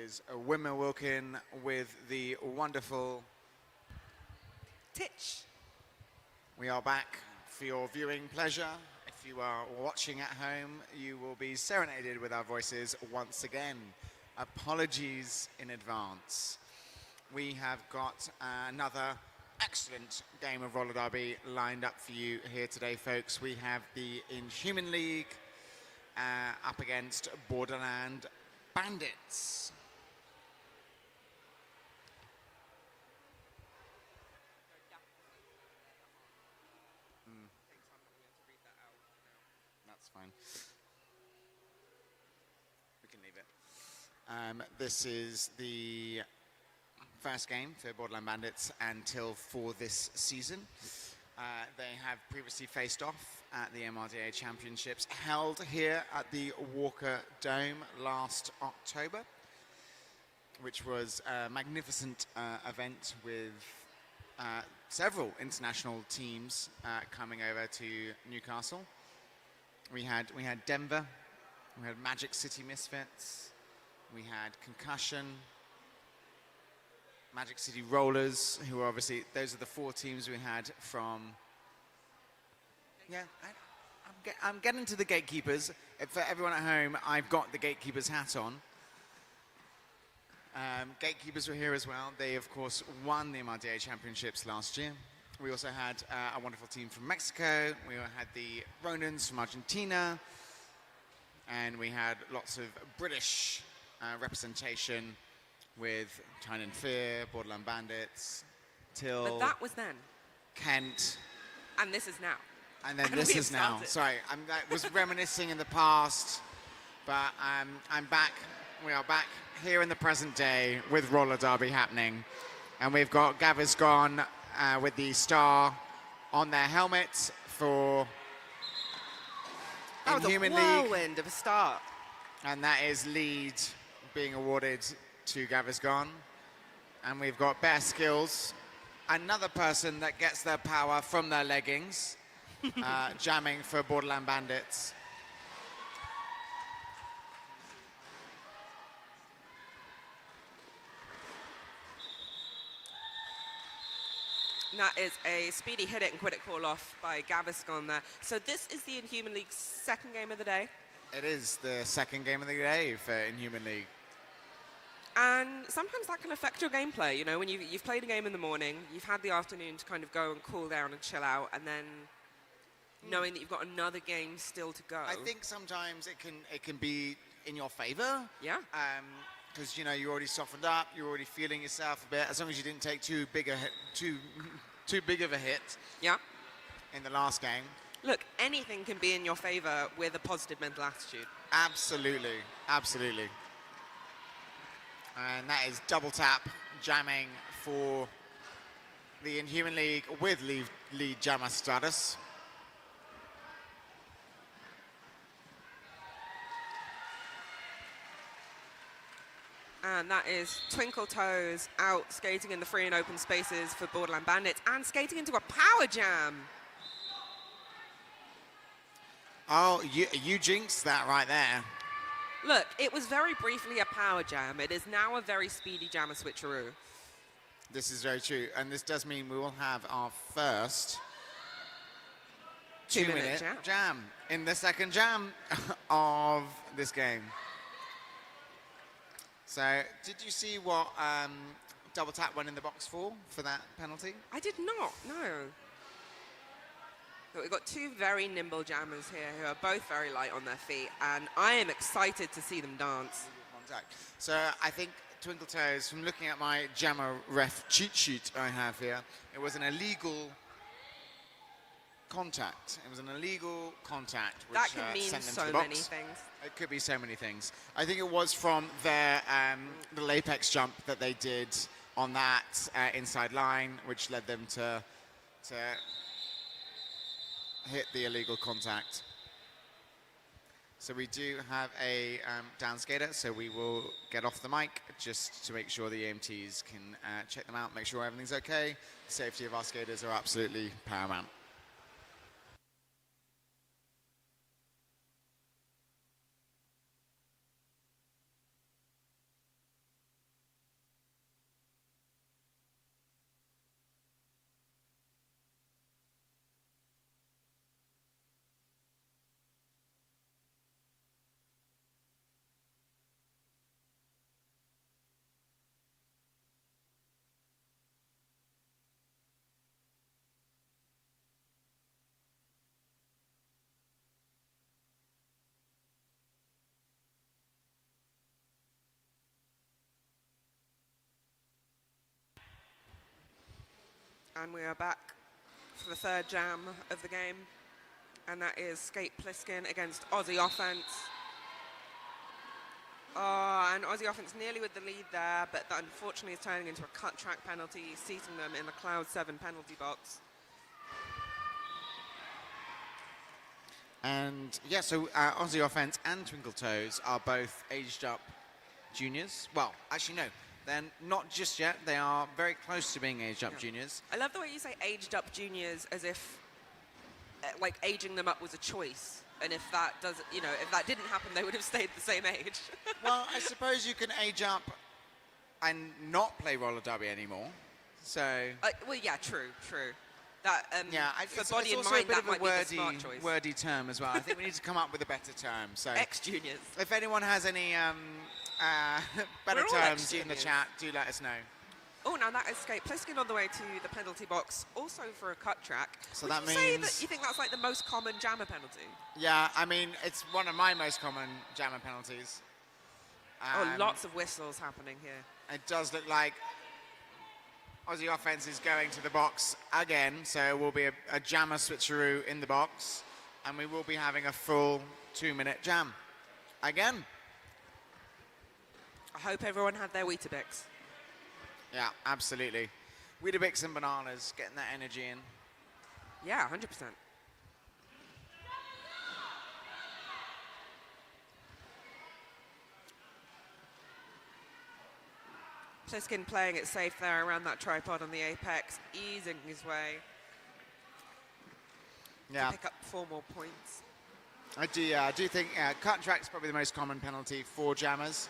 is Wimmer Wilkin with the wonderful Titch. We are back for your viewing pleasure. If you are watching at home, you will be serenaded with our voices once again. Apologies in advance. We have got another excellent game of roller derby lined up for you here today, folks. We have the Inhuman League up against Borderland Bandits. That's fine. We can leave it. This is the first game for Borderland Bandits for this season. They have previously faced off at the MRDA Championships held here at the Walker Dome last October, which was a magnificent event with several international teams coming over to Newcastle. We had Denver, we had Magic City Misfits, we had Concussion, Magic City Rollers, who are obviously, those are the four teams we had from, yeah, I'm getting to the gatekeepers. For everyone at home, I've got the gatekeepers hat on. Gatekeepers were here as well. They, of course, won the MRDA Championships last year. We also had a wonderful team from Mexico. We had the Ronins from Argentina. And we had lots of British representation with Tyne and Fear, Borderland Bandits, Till. But that was then. Kent. And this is now. And then this is now. Sorry, I was reminiscing in the past, but I'm back. We are back here in the present day with roller derby happening. And we've got Gaviscon with the star on their helmets for Inhuman League. That was a whirlwind of a start. And that is lead being awarded to Gaviscon. And we've got Bear Skills, another person that gets their power from their leggings, jamming for Borderland Bandits. That is a speedy hit it and quit it call off by Gaviscon there. So this is the Inhuman League's second game of the day. It is the second game of the day for Inhuman League. And sometimes that can affect your gameplay. You know, when you've played a game in the morning, you've had the afternoon to kind of go and cool down and chill out, and then knowing that you've got another game still to go. I think sometimes it can be in your favor. Yeah. Because you know you're already softened up, you're already feeling yourself a bit. As long as you didn't take too big of a hit. Yeah. In the last game. Look, anything can be in your favor with a positive mental attitude. Absolutely, absolutely. And that is double tap jamming for the Inhuman League with lead jammer status. And that is Twinkle Toes out skating in the free and open spaces for Borderland Bandits and skating into a power jam. Oh, you jinxed that right there. Look, it was very briefly a power jam. It is now a very speedy jammer switcheroo. This is very true. And this does mean we will have our first two-minute jam in the second jam of this game. So, did you see what double tap went in the box for that penalty? I did not, no. But we've got two very nimble jammers here who are both very light on their feet, and I am excited to see them dance. So I think Twinkle Toes, from looking at my jammer ref cheat sheet I have here, it was an illegal contact. It was an illegal contact, which that can mean sent them so to the box. many things. It could be so many things. I think it was from their little apex jump that they did on that inside line, which led them to hit the illegal contact. So we do have a down skater, so we will get off the mic just to make sure the EMTs can check them out, make sure everything's okay. The safety of our skaters are absolutely paramount. And we are back for the third jam of the game. And that is Skate Pliskin against Aussie Offense. Oh, and Aussie Offense nearly with the lead there, but that unfortunately is turning into a cut track penalty, seating them in the Cloud 7 penalty box. And yeah, so Aussie Offense and Twinkle Toes are both aged up juniors. Well, actually, no, they're not just yet. They are very close to being aged up juniors. I love the way you say aged up juniors as if like aging them up was a choice. And if that doesn't, you know, if that didn't happen, they would have stayed the same age. Well, I suppose you can age up and not play roller derby anymore. So well, yeah, true. That yeah, for body and also mind, a bit that of a might be the smart choice. wordy term as well. I think we need to come up with a better term. So Ex-juniors. if anyone has any better We're all terms in the ex-juniors. chat, do let us know. Oh, now that escape. Pliskin on the way to the penalty box, also for a cut track. So Would that you say means- that you think that's like the most common jammer penalty? Yeah, I mean, it's one of my most common jammer penalties. Lots of whistles happening here. It does look like Aussie Offense is going to the box again, so it will be a jammer switcheroo in the box, and we will be having a full 2-minute jam again. I hope everyone had their Weetabix. Yeah, absolutely. Weetabix and bananas, getting that energy in. Yeah, 100%. Pliskin playing it safe there around that tripod on the apex, easing his way Yeah, to pick up 4 more points. I do think cut track's probably the most common penalty for jammers.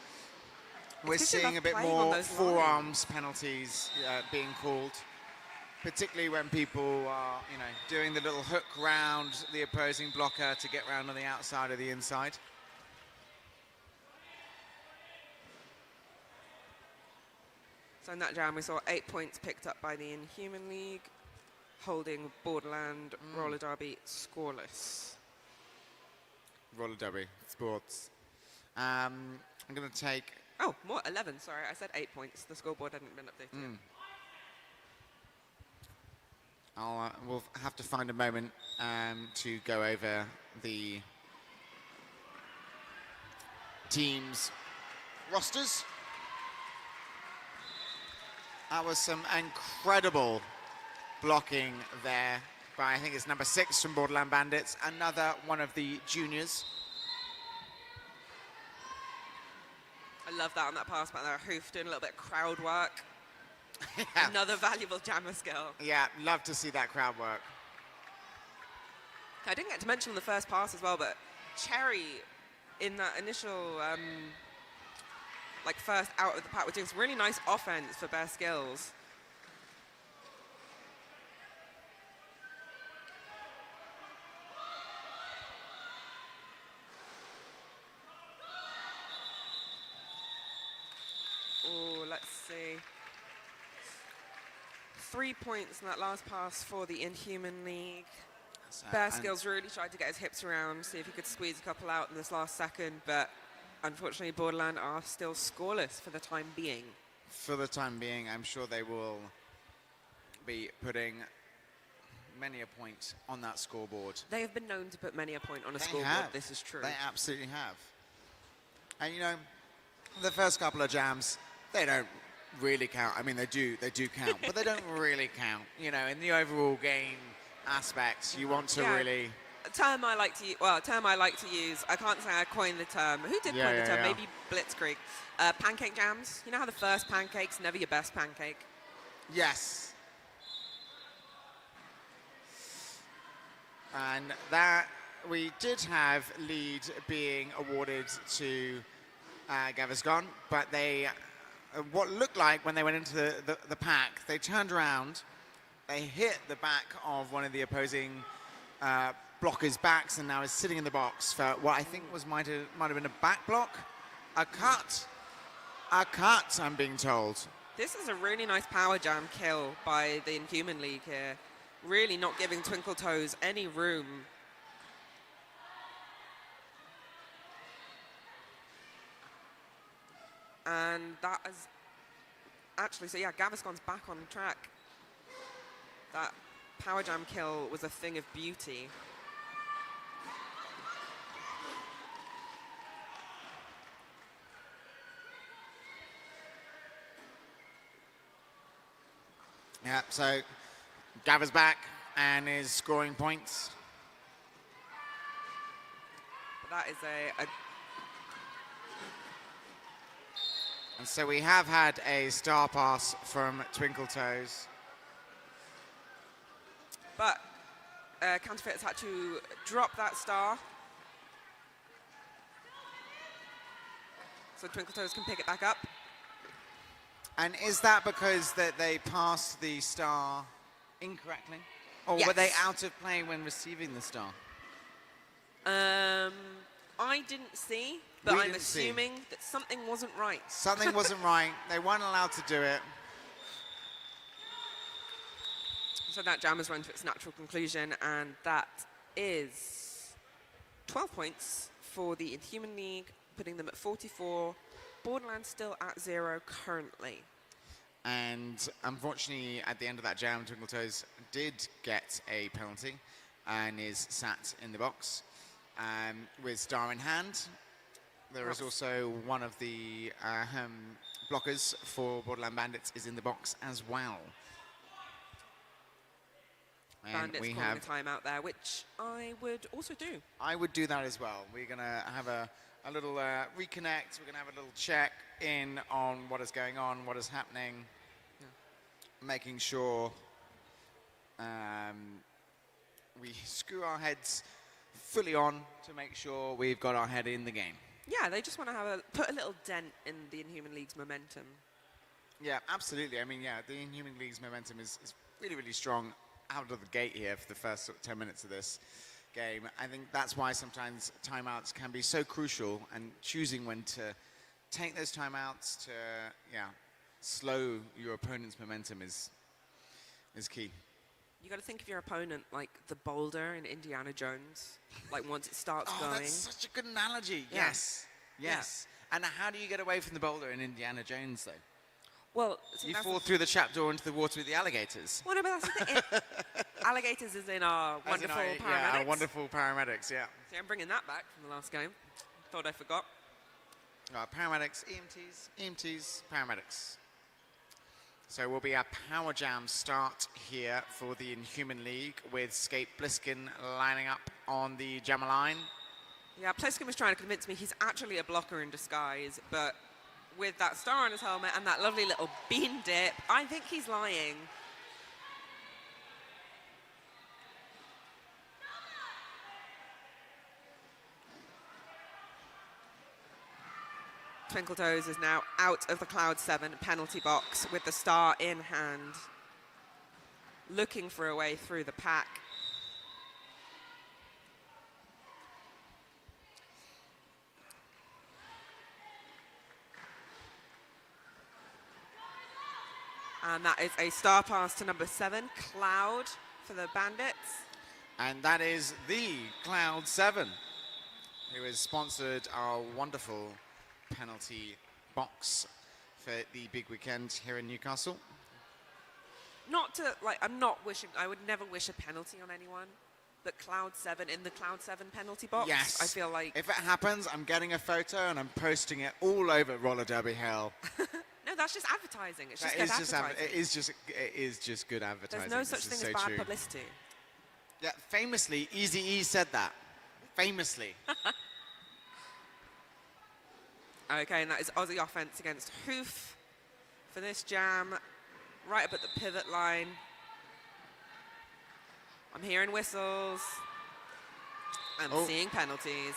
We're 'cause you seeing love a bit playing on more those forearms penalties being called, particularly when people are, you know, doing the little hook round the opposing blocker to get round on the outside or the inside. So in that jam, we saw 8 points picked up by the Inhuman League, holding Borderland roller derby scoreless. Roller derby, sports. I'm going to take... Oh, more 11. Sorry, I said 8 points. The scoreboard hadn't been updated. We'll have to find a moment to go over the teams' rosters. That was some incredible blocking there by, I think it's number 6 from Borderland Bandits, another one of the juniors. I love that on that pass back there. Hoof doing a little bit of crowd work. Yeah. Another valuable jammer skill. Yeah, love to see that crowd work. I didn't get to mention on the first pass as well, but Cherry in that initial like first out of the pack was doing some really nice offense for bare skills. Oh, let's see. 3 points in that last pass for the Inhuman League. Bear And- Skills really tried to get his hips around, see if he could squeeze a couple out in this last second, but unfortunately Borderland are still scoreless for the time being. For the time being, I'm sure they will be putting many a point on that scoreboard. They have been known to put many a point on a They scoreboard, have. this is true. They absolutely have. And you know, the first couple of jams, they don't really count. I mean, they do count, but they don't really count. You know, in the overall game aspects, you want to Yeah. really... A term I like to use, well, a term I like to use, I can't say I coined the term. Who did coin the term? Maybe Blitzkrieg. Pancake jams. You know how the first pancake's never your best pancake? Yes. And that, we did have lead being awarded to Gaviscon, but they, what looked like when they went into the pack, they turned around, they hit the back of one of the opposing blocker's backs and now is sitting in the box for what I think might have been a back block, a cut, I'm being told. This is a really nice power jam kill by the Inhuman League here. Really not giving Twinkle Toes any room. And that is actually, so yeah, Gaviscon's back on track. That power jam kill was a thing of beauty. Yeah, so gathers back and is scoring points. But that is a And so we have had a star pass from Twinkle Toes. but Counterfeit's had to drop that star. So Twinkle Toes can pick it back up. And is that because that they passed the star incorrectly? Or Yes. were they out of play when receiving the star? I didn't see, but We I'm didn't see. assuming that something wasn't right. Something wasn't right. They weren't allowed to do it. So that jam has run to its natural conclusion, and that is 12 points for the Inhuman League, putting them at 44. Borderland still at 0 currently. And unfortunately, at the end of that jam, Twinkle Toes did get a penalty and is sat in the box with star in hand. There is also one of the blockers for Borderland Bandits is in the box as well. And Bandits we calling have, a timeout there, which I would also do. I would do that as well. We're going to have a little reconnect. We're going to have a little check in on what is going on, what is happening, making sure we screw our heads fully on to make sure we've got our head in the game. Yeah, they just want to put a little dent in the Inhuman League's momentum. Yeah, absolutely. I mean, yeah, the Inhuman League's momentum is really, really strong out of the gate here for the first sort of 10 minutes of this game. I think that's why sometimes timeouts can be so crucial, and choosing when to take those timeouts to, slow your opponent's momentum is key. You got to think of your opponent like the boulder in Indiana Jones. Like once it starts Oh, going. that's such a good analogy. Yeah. Yes, yes. And how do you get away from the boulder in Indiana Jones, though? Well, You fall through the trapdoor into the water with the alligators. Well, no, but that's the thing. Alligators is in our As in wonderful paramedics. Yeah, our wonderful paramedics, yeah. See, I'm bringing that back from the last game. Thought I forgot. Paramedics, EMTs, paramedics. So will be a power jam start here for the Inhuman League with Skate Bliskin lining up on the jammer line. Yeah, Pleskin was trying to convince me he's actually a blocker in disguise, but with that star on his helmet and that lovely little bean dip, I think he's lying. Twinkle Toes is now out of the Cloud 7 penalty box with the star in hand, looking for a way through the pack. And that is a star pass to number 7, Cloud, for the Bandits. And that is the Cloud 7, who has sponsored our wonderful penalty box for the big weekend here in Newcastle. Not to, I'm not wishing, I would never wish a penalty on anyone, but Cloud 7 in the Cloud 7 penalty box, Yes. I feel like... If it happens, I'm getting a photo and I'm posting it all over Roller Derby Hell. No, that's just advertising. It's just That good is advertising. it is just good advertising. There's no such This thing is as so bad true. publicity. Yeah, famously, Eazy-E said that. Famously. Okay, and that is Aussie offense against Hoof for this jam, right up at the pivot line. I'm hearing whistles. I'm seeing penalties.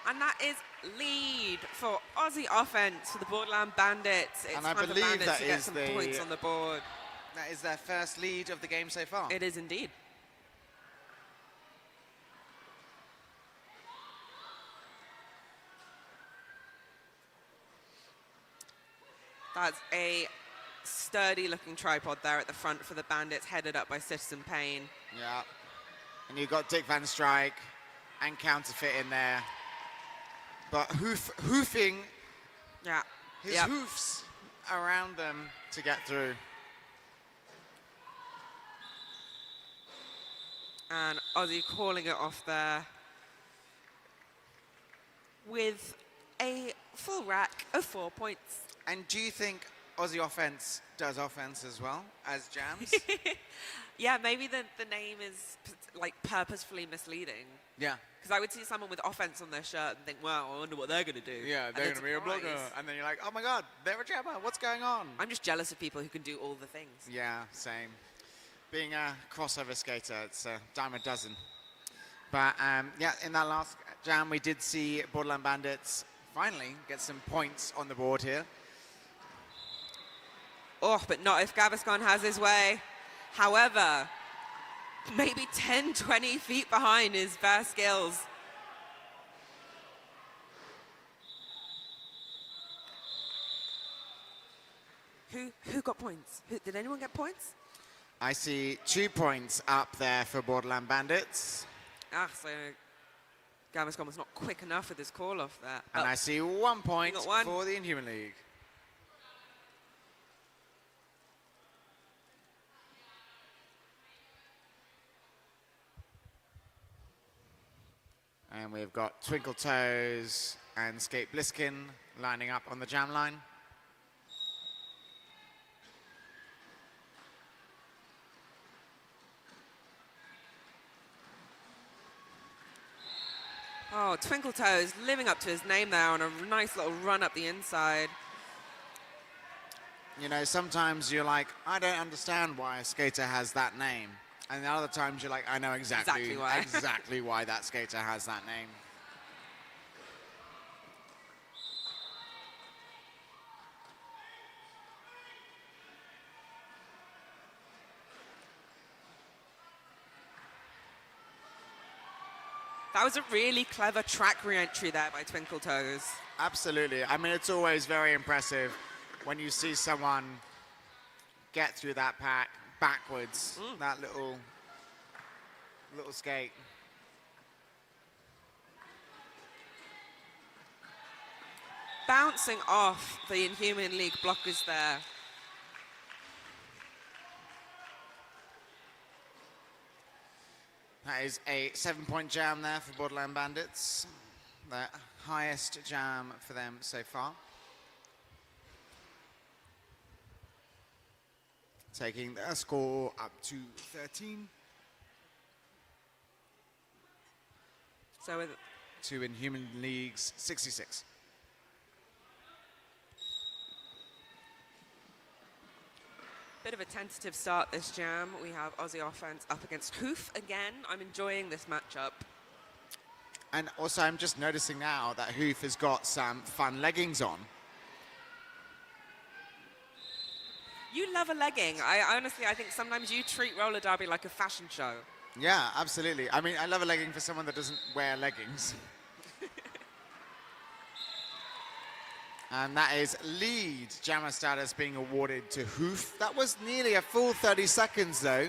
And that is lead for Aussie offense for the Borderland Bandits. It's And I time for believe Bandits that to get is some the- points on the board. That is their first lead of the game so far. It is indeed. That's a sturdy-looking tripod there at the front for the Bandits, headed up by Citizen Payne. Yeah. And you've got Dick Van Strijk and Counterfeit in there. But hoofing Yeah. his hoofs around them to get through. And Aussie calling it off there with a full rack of 4 points. And do you think Aussie offense does offense as well as jams? Yeah, maybe the name is like purposefully misleading. Yeah. Because I would see someone with offense on their shirt and think, well, I wonder what they're going to do. Yeah, they're going to be a blogger. And then you're like, oh my God, they're a jammer. What's going on? I'm just jealous of people who can do all the things. Yeah, same. Being a crossover skater, it's a dime a dozen. But yeah, in that last jam, we did see Borderland Bandits finally get some points on the board here. Oh, but not if Gaviscon has his way. However, maybe 10, 20 feet behind his best skills. Who got points? Did anyone get points? I see 2 points up there for Borderland Bandits. So Gaviscon was not quick enough with his call off there. And I see 1 point one. for the Inhuman League. And we've got Twinkle Toes and Skate Bliskin lining up on the jam line. Oh, Twinkle Toes living up to his name there on a nice little run up the inside. You know, sometimes you're like, I don't understand why a skater has that name. And the other times you're like, I know exactly why. exactly why that skater has that name. That was a really clever track re-entry there by Twinkle Toes. Absolutely. I mean, it's always very impressive when you see someone get through that pack backwards, that little skate. Bouncing off the Inhuman League blockers there. That is a 7-point jam there for Borderland Bandits. The highest jam for them so far. Taking their score up to 13. So with To Inhuman League's 66. bit of a tentative start this jam. We have Aussie offense up against Hoof again. I'm enjoying this matchup. And also, I'm just noticing now that Hoof has got some fun leggings on. You love a legging. I honestly, I think sometimes you treat roller derby like a fashion show. Yeah, absolutely. I mean, I love a legging for someone that doesn't wear leggings. And that is lead jammer status being awarded to Hoof. That was nearly a full 30 seconds, though,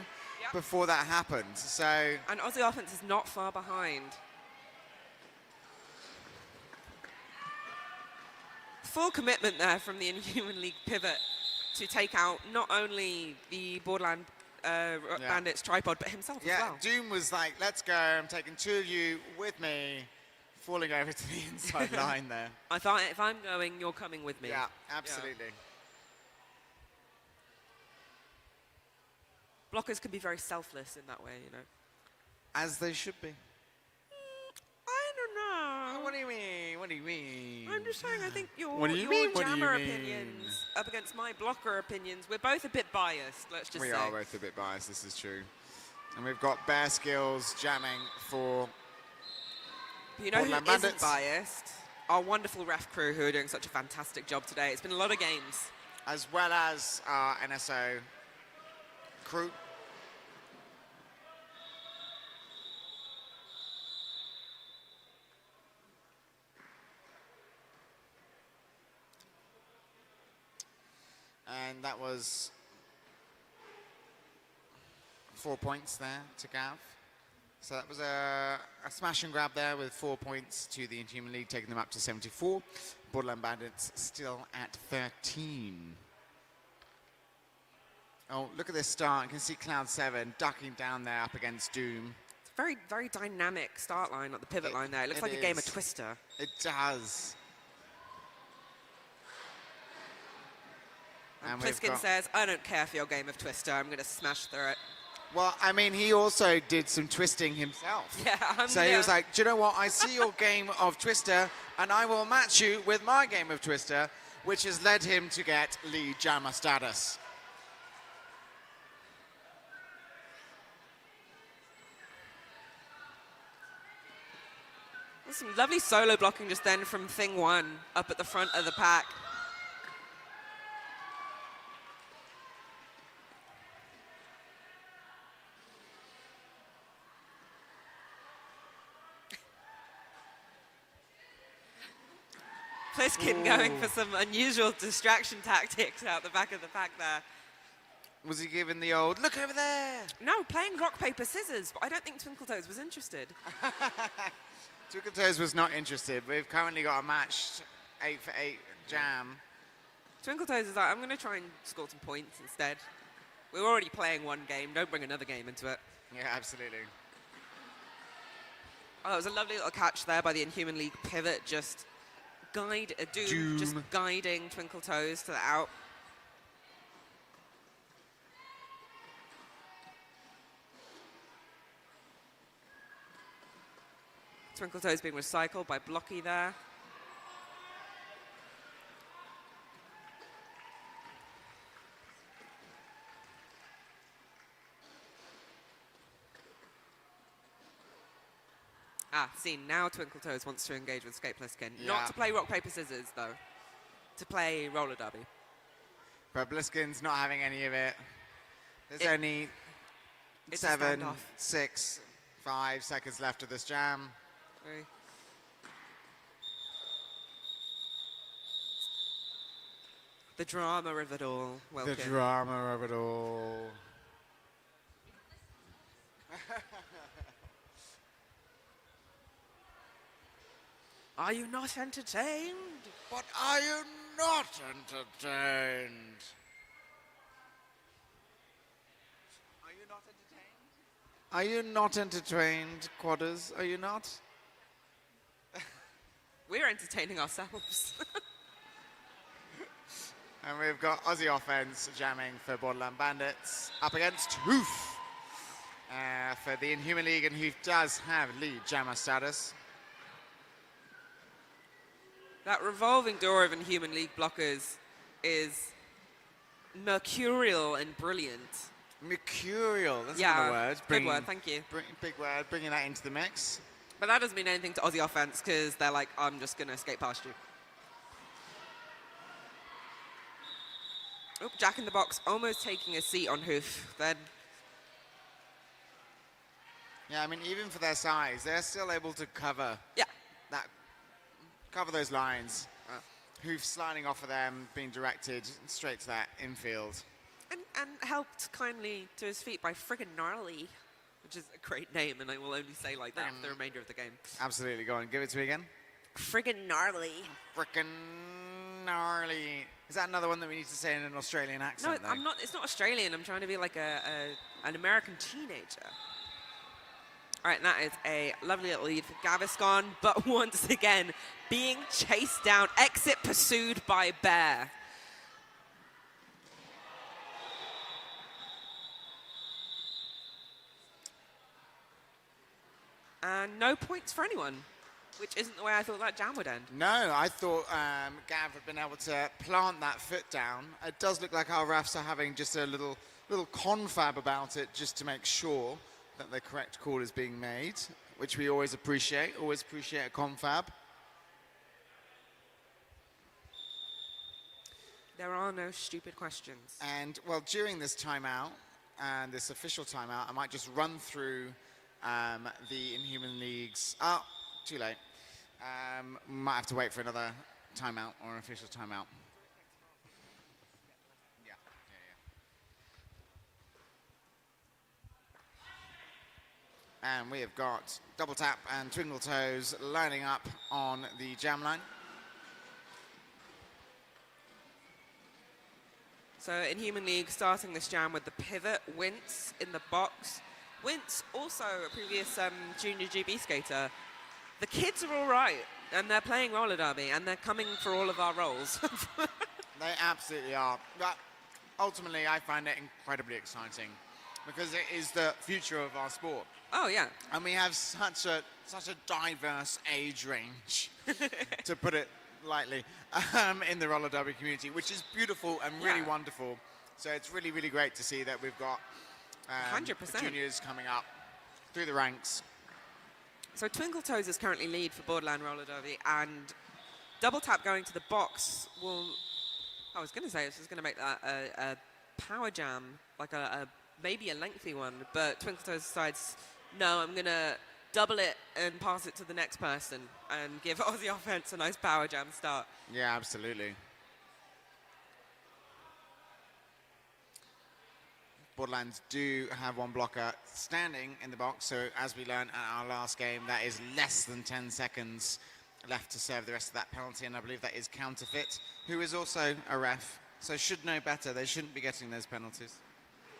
before that happened. So. And Aussie offense is not far behind. Full commitment there from the Inhuman League pivot to take out not only the Borderland Bandits tripod, but himself as well. Doom was like, let's go, I'm taking 2 of you with me, falling over to the inside line there. I thought, if I'm going, you're coming with me. Yeah, absolutely. Yeah. Blockers can be very selfless in that way, you know. As they should be. I don't know. What do you mean? What do you mean? I'm just saying, I think your What do jammer you mean? opinions up against my blocker opinions, we're both a bit biased, let's just say. We are both a bit biased, this is true. And we've got Bear Skills jamming for But you know who Borderland isn't Bandits. biased? Our wonderful ref crew who are doing such a fantastic job today. It's been a lot of games. As well as our NSO crew. And that was 4 points there to Gav. So that was a smash and grab there with 4 points to the Inhuman League, taking them up to 74. Borderland Bandits still at 13. Oh, look at this start. You can see Cloud7 ducking down there up against Doom. Very, very dynamic start line, like the pivot line there. It looks like a game of Twister. It does. And Pliskin says, I don't care for your game of Twister. I'm going to smash through it. Well, I mean, he also did some twisting himself. Yeah. So he was like, do you know what? I see your game of Twister, and I will match you with my game of Twister, which has led him to get lead jammer status. There's some lovely solo blocking just then from Thing One up at the front of the pack. Pliskin going for some unusual distraction tactics out the back of the pack there. Was he giving the old, look over there? No, playing rock, paper, scissors, but I don't think Twinkletoes was interested. Twinkletoes was not interested. We've currently got a match 8 for 8 jam. Twinkletoes is like, I'm going to try and score some points instead. We're already playing one game. Don't bring another game into it. Yeah, absolutely. Oh, it was a lovely little catch there by the Inhuman League pivot, just Doom just guiding Twinkletoes to the out. Twinkletoes being recycled by Blocky there. See, now Twinkletoes wants to engage with Skate Pliskin. Yeah. Not to play rock, paper, scissors, though. To play roller derby. But Bliskin's not having any of it. There's only it's a 7, standoff. 6, 5 seconds left of this jam. Right. The drama of it all, Wilkin. The drama of it all. Are you not entertained? But are you not entertained? Are you not entertained? Are you not entertained, Quadders? Are you not? We're entertaining ourselves. And we've got Aussie Offense jamming for Borderland Bandits up against Hoof for the Inhuman League, and Hoof does have lead jammer status. That revolving door of Inhuman League blockers is mercurial and brilliant. Mercurial, that's Yeah, another word. good word, thank you. Big word, bringing that into the mix. But that doesn't mean anything to Aussie Offense because they're like, I'm just going to skate past you. Oh, Jack in the Box almost taking a seat on Hoof. Then Yeah, I mean, even for their size, they're still able to cover cover those lines. Hoof sliding off of them, being directed straight to that infield. and helped kindly to his feet by friggin' Gnarly, which is a great name, and I will only say like that for the remainder of the game. Absolutely, go on, give it to me again. Friggin' Gnarly. Frickin' gnarly. Is that another one that we need to say in an Australian accent? No, I'm not. It's not Australian. I'm trying to be like an American teenager. All right, and that is a lovely little lead for Gaviscon, but once again, being chased down, exit pursued by Bear. And no points for anyone, which isn't the way I thought that jam would end. No, I thought Gav had been able to plant that foot down. It does look like our refs are having just a little confab about it just to make sure that the correct call is being made, which we always appreciate a confab. There are no stupid questions. And, well, during this timeout, and this official timeout, I might just run through the Inhuman League's... Oh, too late. Might have to wait for another timeout or an official timeout. And we have got Double Tap and Twinkletoes lining up on the jam line. So Inhuman League starting this jam with the pivot, wince in the box, Wince, also a previous junior GB skater. The kids are all right, and they're playing roller derby, and they're coming for all of our roles. They absolutely are. But ultimately, I find it incredibly exciting because it is the future of our sport. Oh, yeah. And we have such a diverse age range, to put it lightly, in the roller derby community, which is beautiful and really wonderful. So it's really, really great to see that we've got 100%. juniors coming up through the ranks. So Twinkle Toes is currently lead for Borderland roller derby, and Double Tap going to the box will... I was going to say, it's just going to make that a power jam, like maybe a lengthy one, but Twinkle Toes decides, no, I'm going to double it and pass it to the next person and give Aussie Offense a nice power jam start. Yeah, absolutely. Borderlands do have one blocker standing in the box, so as we learned at our last game, that is less than 10 seconds left to serve the rest of that penalty, and I believe that is Counterfeit, who is also a ref, so should know better. They shouldn't be getting those penalties.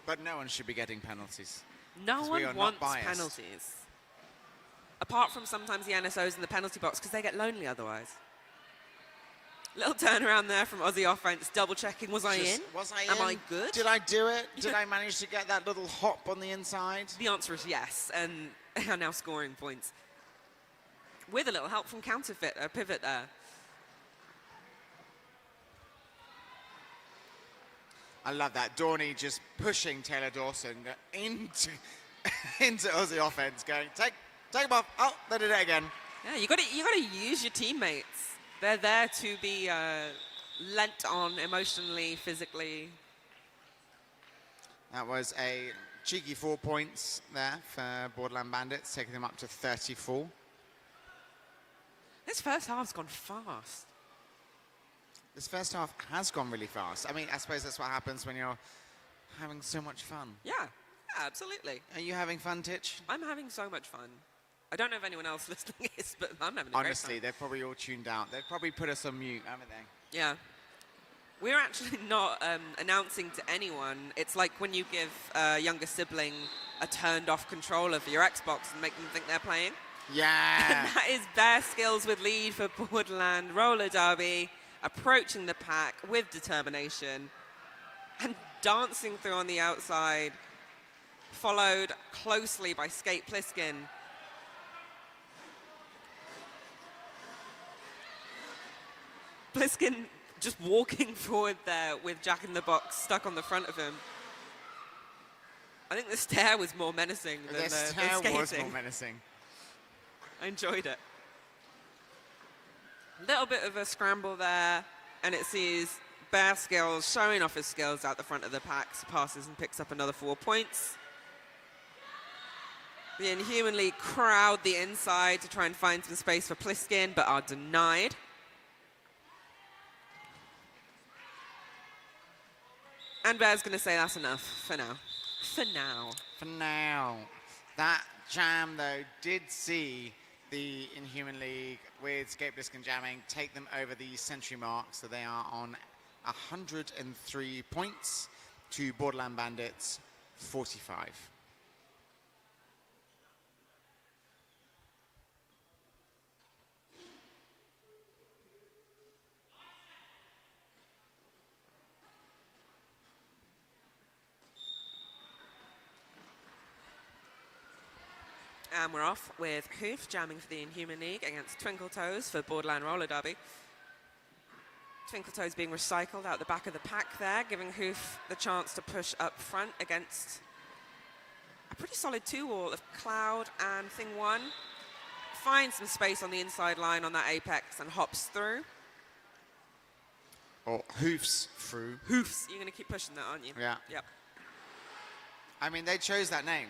But no one should be getting penalties. No one wants penalties. Apart from sometimes the NSOs in the penalty box, because they get lonely otherwise. Little turnaround there from Aussie Offense, double-checking, was I in? Was I in? Am I good? Did I do it? Did I manage to get that little hop on the inside? The answer is yes, and they are now scoring points. With a little help from Counterfeit, a pivot there. I love that. Dorney just pushing Taylor Dawson into Aussie Offense, going, take him off. Oh, they did it again. Yeah, you got to use your teammates. They're there to be lent on emotionally, physically. That was a cheeky 4 points there for Borderland Bandits, taking them up to 34. This first half's gone fast. This first half has gone really fast. I mean, I suppose that's what happens when you're having so much fun. Yeah, absolutely. Are you having fun, Titch? I'm having so much fun. I don't know if anyone else listening is, but I'm having a Honestly, great time. they're probably all tuned out. They've probably put us on mute, haven't they? Yeah. We're actually not announcing to anyone. It's like when you give a younger sibling a turned-off controller for your Xbox and make them think they're playing. Yeah. And that is Bear Skills with lead for Borderland roller derby, approaching the pack with determination and dancing through on the outside, followed closely by Skate Pliskin. Pliskin just walking forward there with Jack in the Box stuck on the front of him. I think the stare was more menacing than the skating. The stare was more menacing. I enjoyed it. A little bit of a scramble there, and it sees Bear Skills showing off his skills out the front of the pack, passes and picks up another 4 points. The Inhuman League crowd the inside to try and find some space for Pliskin, but are denied. And Bear's going to say that's enough for now. For now. For now. That jam, though, did see the Inhuman League with Skate Bliskin jamming take them over the century mark, so they are on 103 points to Borderland Bandits 45. And we're off with Hoof jamming for the Inhuman League against Twinkle Toes for Borderland roller derby. Twinkle Toes being recycled out the back of the pack there, giving Hoof the chance to push up front against a pretty solid 2-wall of Cloud and Thing 1. Finds some space on the inside line on that apex and hops through. Or hoofs through. Hoofs. You're going to keep pushing that, aren't you? Yeah. Yep. I mean, they chose that name.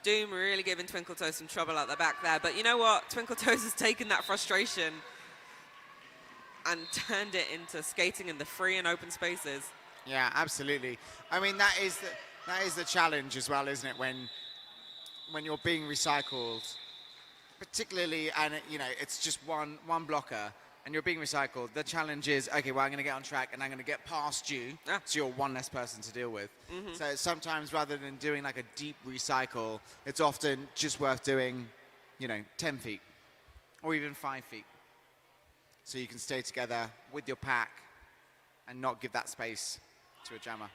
Doom really giving Twinkle Toes some trouble at the back there. But you know what? Twinkle Toes has taken that frustration and turned it into skating in the free and open spaces. Yeah, absolutely. I mean, that is the challenge as well, isn't it? When you're being recycled, particularly, and you know, it's just one blocker. and you're being recycled, the challenge is, okay, well, I'm going to get on track and I'm going to get past you, so you're one less person to deal with. So sometimes rather than doing like a deep recycle, it's often just worth doing, 10 feet or even 5 feet. So you can stay together with your pack and not give that space to a jammer.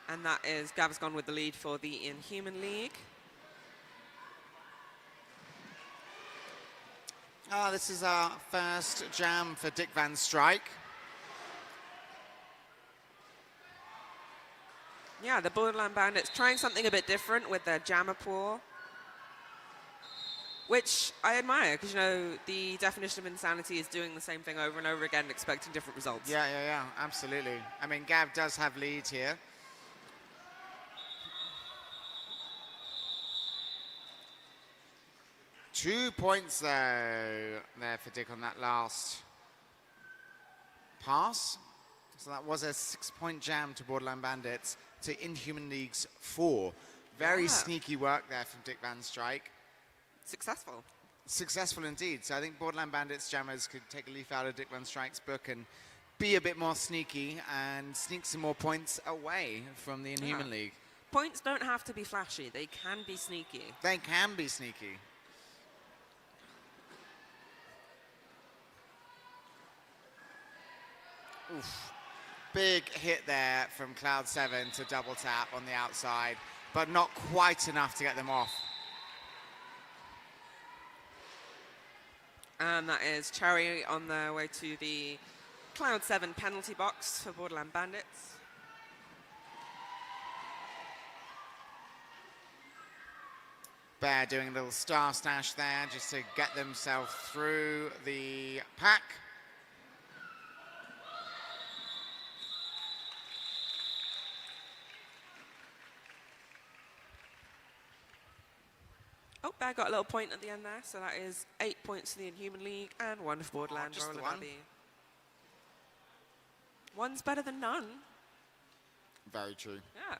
And that is Gav's gone with the lead for the Inhuman League. This is our first jam for Dick Van Strike. Yeah, the Borderland Bandits trying something a bit different with their jammer pool, which I admire because, the definition of insanity is doing the same thing over and over again, expecting different results. Yeah, absolutely. I mean, Gav does have lead here. Two points, though, there for Dick on that last pass. So that was a 6-point jam to Borderland Bandits to Inhuman League's 4. Very sneaky work there from Dick Van Strike. Successful. Successful indeed. So I think Borderland Bandits jammers could take a leaf out of Dick Van Strike's book and be a bit more sneaky and sneak some more points away from the Inhuman League. Points don't have to be flashy. They can be sneaky. They can be sneaky. Oof. Big hit there from Cloud7 to double tap on the outside, but not quite enough to get them off. And that is Cherry on their way to the Cloud7 penalty box for Borderland Bandits. Bear doing a little star stash there just to get themselves through the pack. Oh, Bear got a little point at the end there, so that is 8 points for the Inhuman League and 1 for Borderland. Just the Roller one? Derby. One's better than none. Very true. Yeah.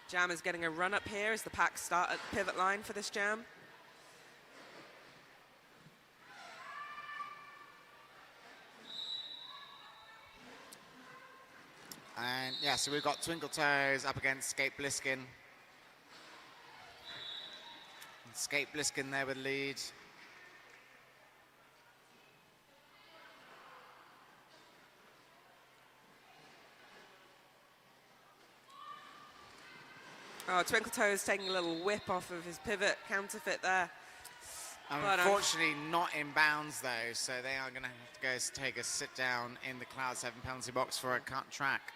Jam is getting a run up here as the pack start at the pivot line for this jam. And yeah, so we've got Twinkle Toes up against Skate Bliskin. Skate Bliskin there with lead. Oh, Twinkle Toes taking a little whip off of his pivot counterfeit there. Unfortunately, not in bounds though, so they are going to have to go take a sit down in the Cloud7 penalty box for a cut track.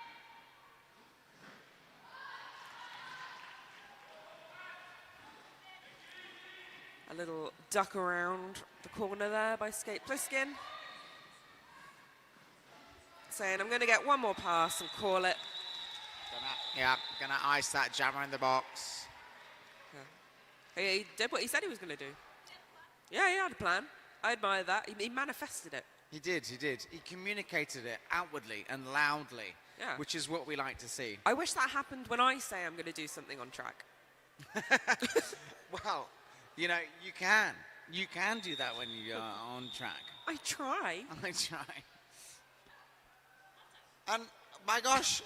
A little duck around the corner there by Skate Bliskin. Saying, I'm going to get one more pass and call it. Gonna ice that jammer in the box. Yeah. He did what he said he was going to do. Yeah, he had a plan. I admire that. He manifested it. He did. He communicated it outwardly and loudly, which is what we like to see. I wish that happened when I say I'm going to do something on track. Well, you can. You can do that when you're on track. I try. I try. And my gosh.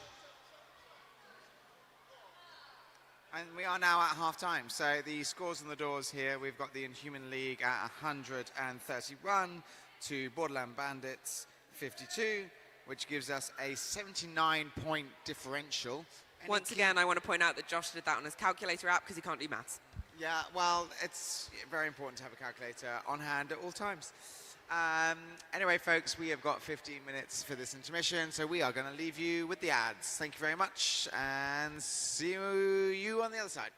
And we are now at half-time. So the scores on the doors here, we've got the Inhuman League at 131 to Borderland Bandits 52, which gives us a 79-point differential. Once again, I want to point out that Josh did that on his calculator app because he can't do maths. Yeah, well, it's very important to have a calculator on hand at all times. Anyway, folks, we have got 15 minutes for this intermission, so we are going to leave you with the ads. Thank you very much, and see you on the other side.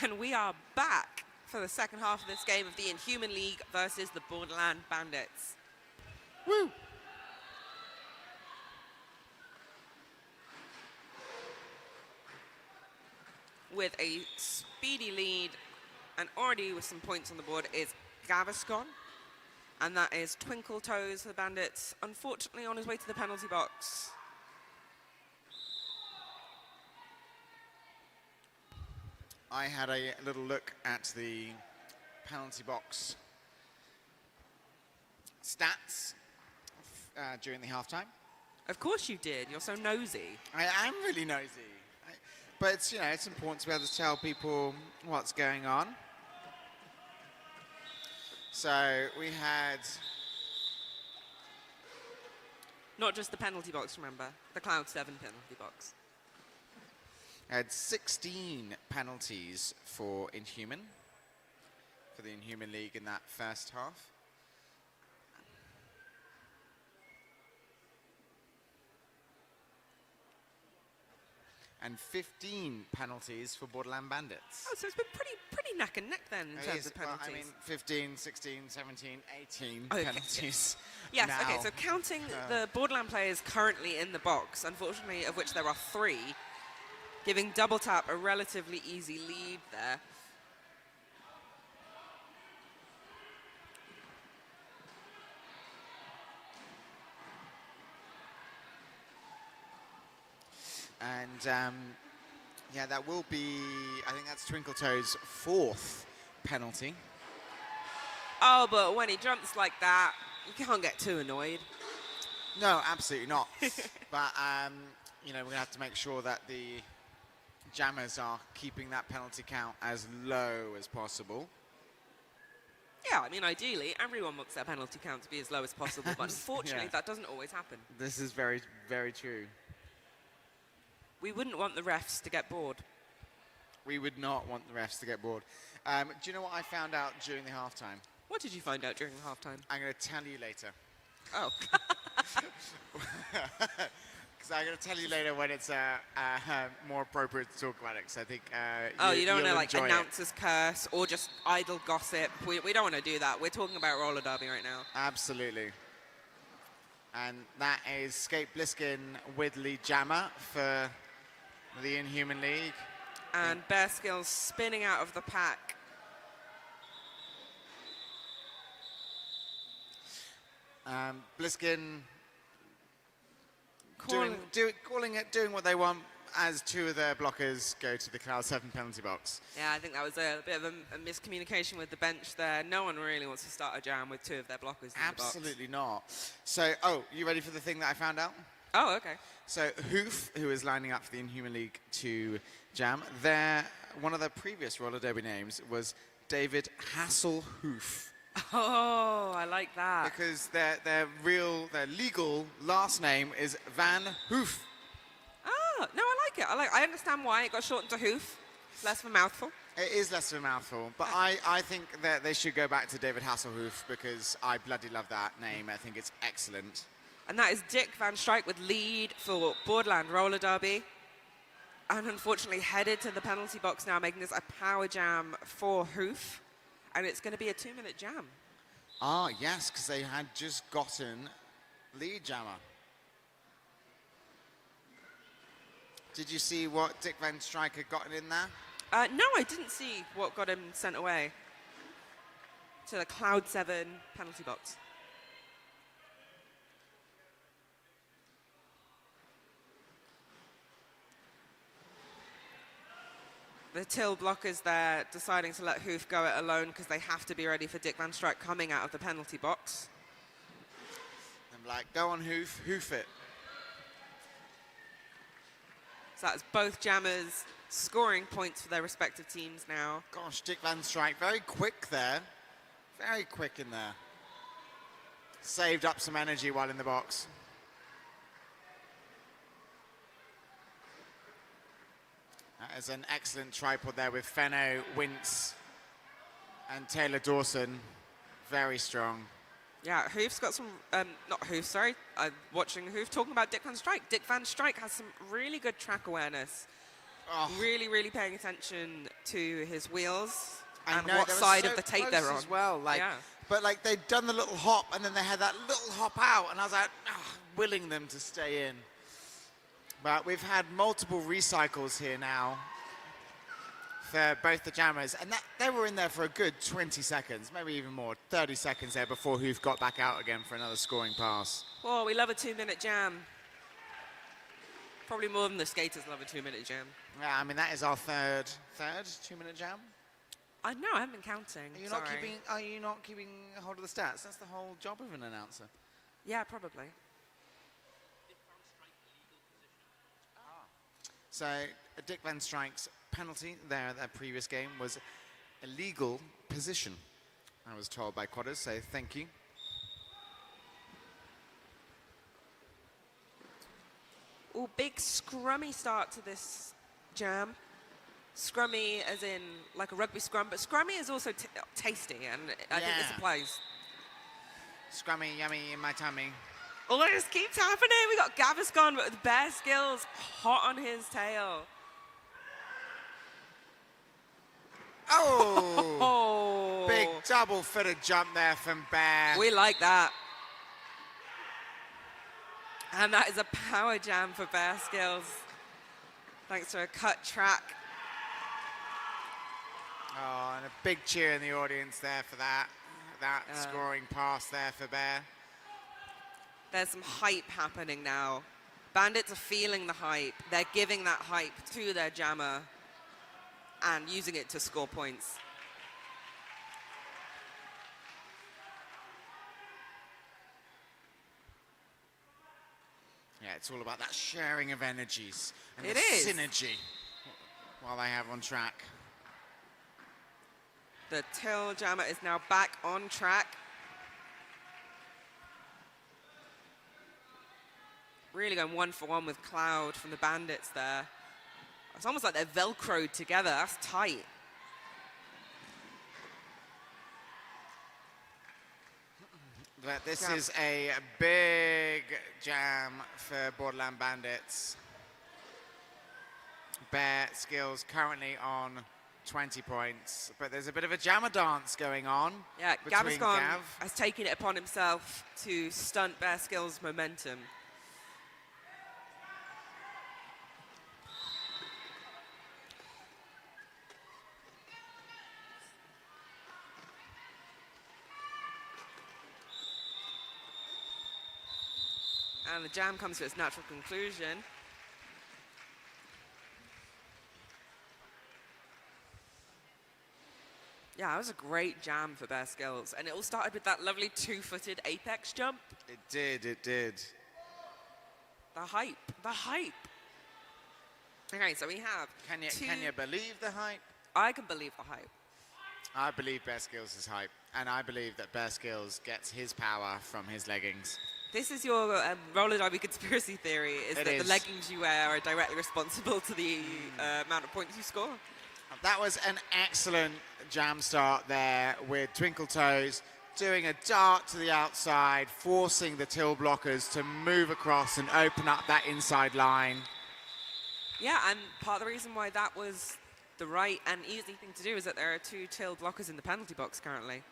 And we are back for the second half of this game of the Inhuman League versus the Borderland Bandits. Woo! With a speedy lead and already with some points on the board is Gaviscon. And that is Twinkle Toes for the Bandits, unfortunately on his way to the penalty box. I had a little look at the penalty box stats during the halftime. Of course you did. You're so nosy. I am really nosy. But it's, it's important to be able to tell people what's going on. So we had... Not just the penalty box, remember. The Cloud 7 penalty box. Had 16 penalties for Inhuman, for the Inhuman League in that first half. And 15 penalties for Borderland Bandits. Oh, so it's been pretty neck and neck then in terms of penalties. Well, I mean, 15, 16, 17, 18 Okay. penalties. Yes, now. okay, so counting the Borderland players currently in the box, unfortunately of which there are 3, giving Double Tap a relatively easy lead there. And yeah, that will be, I think that's Twinkle Toes' 4th penalty. Oh, but when he jumps like that, you can't get too annoyed. No, absolutely not. But, we're going to have to make sure that the jammers are keeping that penalty count as low as possible. Yeah, I mean, ideally, everyone wants their penalty count to be as low as possible, but unfortunately, that doesn't always happen. This is very, very true. We wouldn't want the refs to get bored. We would not want the refs to get bored. Do you know what I found out during the halftime? What did you find out during the halftime? I'm going to tell you later. Oh. Because I'm going to tell you later when it's more appropriate to talk about it. Because I think you don't want to enjoy announcer's curse or just idle gossip. We don't want to do that. We're talking about roller derby right now. Absolutely. And that is Skate Bliskin with lead jammer for the Inhuman League. And Bear Skills spinning out of the pack. Bliskin Calling doing what they want as 2 of their blockers go to the Cloud 7 penalty box. Yeah, I think that was a bit of a miscommunication with the bench there. No one really wants to start a jam with 2 of their blockers in Absolutely not. So, you ready for the thing that I found out? Oh, okay. So, Hoof, who is lining up for the Inhuman League to jam, one of their previous roller derby names was David Hasselhoof. Oh, I like that. Because their legal last name is Van Hoof. Oh, no, I like it. I understand why it got shortened to Hoof. Less of a mouthful. It is less of a mouthful, but I think that they should go back to David Hasselhoof because I bloody love that name. I think it's excellent. And that is Dick Van Strijk with lead for Borderland Roller Derby. And unfortunately headed to the penalty box now, making this a power jam for Hoof. And it's going to be a 2-minute jam. Ah, yes, because they had just gotten lead jammer. Did you see what Dick Van Strijk had gotten in there? No, I didn't see what got him sent away to the Cloud 7 penalty box. The Till blockers there deciding to let Hoof go it alone because they have to be ready for Dick Van Strijk coming out of the penalty box. I'm like, go on Hoof, hoof it. So that's both jammers scoring points for their respective teams now. Gosh, Dick Van Strijk, very quick there. Very quick in there. Saved up some energy while in the box. That is an excellent tripod there with Fenno, Wince, and Taylor Dawson. Very strong. Yeah, Hoof's got some, not Hoof, sorry. I'm watching Hoof talking about Dick Van Strijk. Dick Van Strijk has some really good track awareness. Oh. Really, really paying attention to his wheels I and know, what they were side so of the tape close they're on. as well. Like, Yeah. but like they'd done the little hop and then they had that little hop out, and I was like, willing them to stay in. But we've had multiple recycles here now for both the jammers, and they were in there for a good 20 seconds, maybe even more, 30 seconds there before Hoof got back out again for another scoring pass. Oh, we love a 2-minute jam. Probably more than the skaters love a 2-minute jam. Yeah, I mean, that is our third 2-minute jam. I know, I haven't been counting. Are you not keeping hold of the stats? That's the whole job of an announcer. Yeah, probably. So Dick Van Strijk's penalty there at that previous game was a legal position, I was told by Quadders, so thank you. Oh, big scrummy start to this jam. Scrummy as in like a rugby scrum, but scrummy is also tasty, and I think this applies. Scrummy, yummy in my tummy. Oh, this keeps happening. We got Gaviscon with bare skills, hot on his tail. Oh! Oh! Big double-footed jump there from Bear. We like that. And that is a power jam for Bear Skills. Thanks to a cut track. Oh, and a big cheer in the audience there for that scoring pass there for Bear. There's some hype happening now. Bandits are feeling the hype. They're giving that hype to their jammer and using it to score points. Yeah, it's all about that sharing of energies and It the is. synergy while they have on track. The Till jammer is now back on track. Really going 1-for-1 with Cloud from the Bandits there. It's almost like they're Velcroed together. That's tight. But this is a big jam for Borderland Bandits. Bear Skills currently on 20 points, but there's a bit of a jammer dance going on. Yeah, between Gaviscon Gav. has taken it upon himself to stunt Bear Skills' momentum. And the jam comes to its natural conclusion. Yeah, that was a great jam for Bear Skills. And it all started with that lovely two-footed apex jump. It did, it did. The hype, the hype. Okay, so we have Can you believe the hype? I can believe the hype. I believe Bear Skills is hype, and I believe that Bear Skills gets his power from his leggings. This is your roller derby conspiracy theory, is that the leggings you wear are directly responsible to the amount of points you score. That was an excellent jam start there with Twinkle Toes doing a dart to the outside, forcing the Till blockers to move across and open up that inside line. Yeah, and part of the reason why that was the right and easy thing to do is that there are 2 Till blockers in the penalty box currently.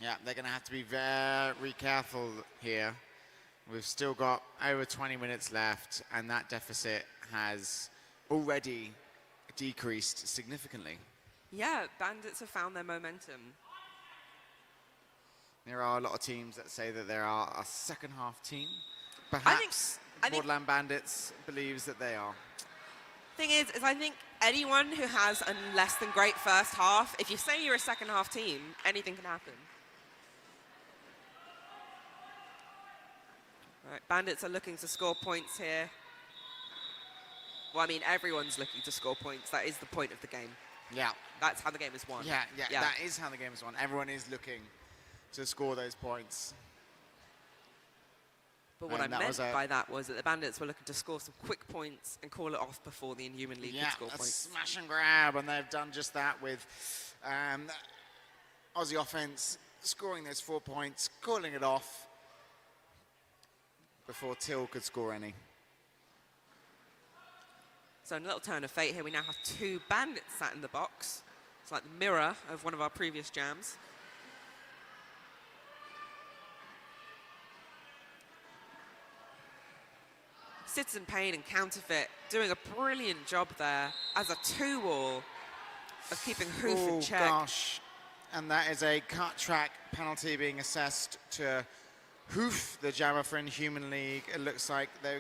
Yeah, they're going to have to be very careful here. We've still got over 20 minutes left, and that deficit has already decreased significantly. Yeah, Bandits have found their momentum. There are a lot of teams that say that there are a second half team. Perhaps I think Borderland Bandits believes that they are. Thing is I think anyone who has a less than great first half, if you say you're a second half team, anything can happen. Right, Bandits are looking to score points here. Well, I mean, everyone's looking to score points. That is the point of the game. Yeah. That's how the game is won. Yeah, that is how the game is won. Everyone is looking to score those points. But what I meant by that was that the Bandits were looking to score some quick points and call it off before the Inhuman League could score points. Yeah, smash and grab, and they've done just that with Aussie offense scoring those 4 points, calling it off before Till could score any. So a little turn of fate here. We now have 2 bandits sat in the box. It's like the mirror of one of our previous jams. Citizen Pain and Counterfeit doing a brilliant job there as a 2-wall of keeping Hoof in check. Oh, gosh. And that is a cut track penalty being assessed to Hoof, the jammer for Inhuman League. It looks like they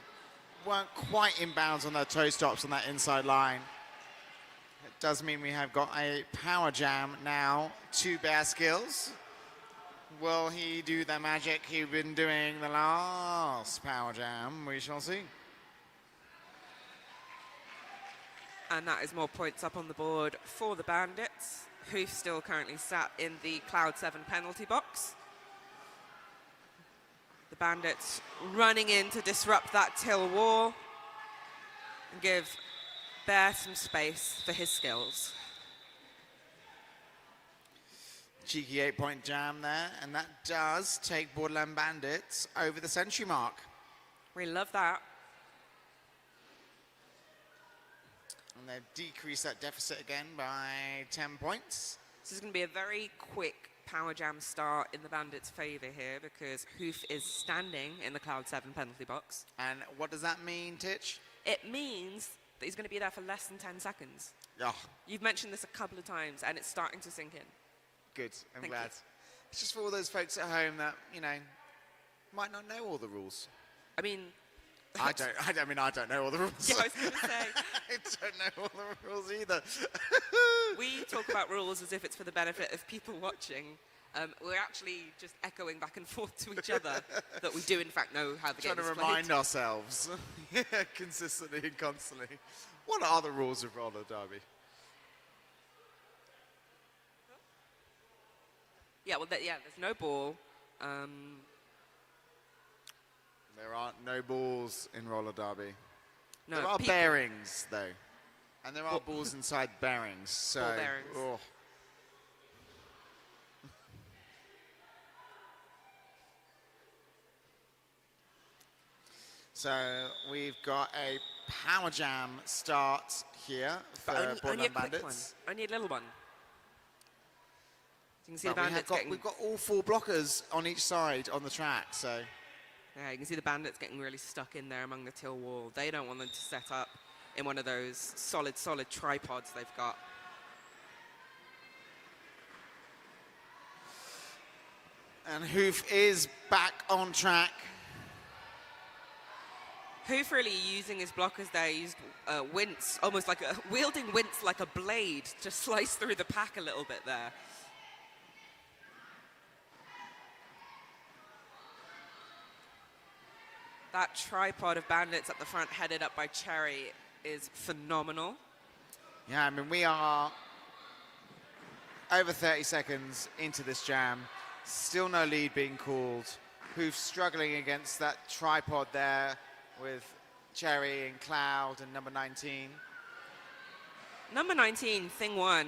weren't quite in bounds on their toe stops on that inside line. It does mean we have got a power jam now to Bear Skills. Will he do the magic he's been doing the last power jam? We shall see. And that is more points up on the board for the Bandits. Hoof still currently sat in the Cloud 7 penalty box. The Bandits running in to disrupt that till wall and give Bear some space for his skills. Cheeky 8-point jam there, and that does take Borderland Bandits over the century mark. We love that. And they've decreased that deficit again by 10 points. This is going to be a very quick power jam start in the Bandits' favour here because Hoof is standing in the Cloud 7 penalty box. And what does that mean, Titch? It means that he's going to be there for less than 10 seconds. Oh, You've mentioned this a couple of times and it's starting to sink in. good. I'm Thank glad. you. It's just for all those folks at home that, you know, might not know all the rules. I mean... I don't know all the rules. Yeah, I was going to say. I don't know all the rules either. We talk about rules as if it's for the benefit of people watching. We're actually just echoing back and forth to each other that we do in fact know how the game Trying is to played. remind ourselves consistently and constantly. What are the rules of roller derby? Yeah, well, there's no ball. There aren't no balls in roller derby. No, There are bearings, though. And there are balls inside bearings. So, Ball bearings. oh. So we've got a power jam start here for But only a Borderland quick Bandits. one. Only a little one. You can see But the Bandits getting... we've got all 4 blockers on each side on the track, so... Yeah, you can see the Bandits getting really stuck in there among the till wall. They don't want them to set up in one of those solid tripods they've got. And Hoof is back on track. Hoof really using his blockers there. He used Wince, almost like wielding Wince like a blade to slice through the pack a little bit there. That tripod of Bandits at the front, headed up by Cherry, is phenomenal. Yeah, I mean, we are over 30 seconds into this jam. Still no lead being called. Hoof struggling against that tripod there with Cherry and Cloud and number 19. Number 19, Thing One,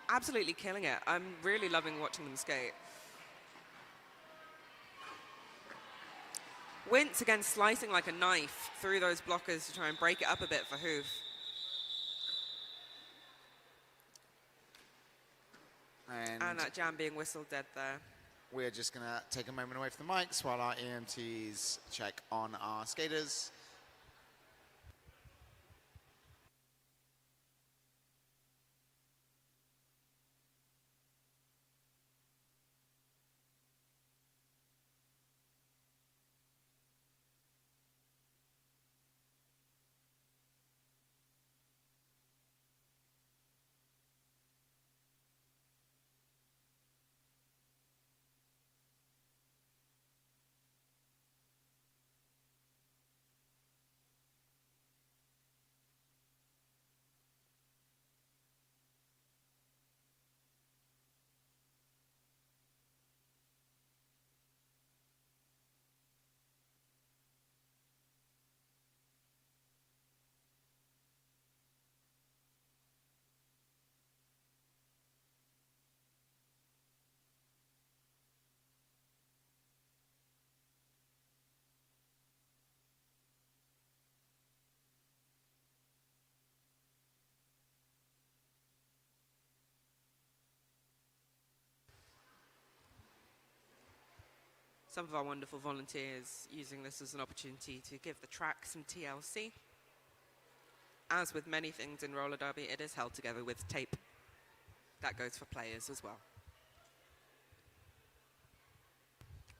absolutely killing it. I'm really loving watching them skate. Wince again slicing like a knife through those blockers to try and break it up a bit for Hoof. And that jam being whistled dead there. We're just going to take a moment away from the mics while our EMTs check on our skaters. some of our wonderful volunteers using this as an opportunity to give the track some TLC. As with many things in roller derby, it is held together with tape. That goes for players as well.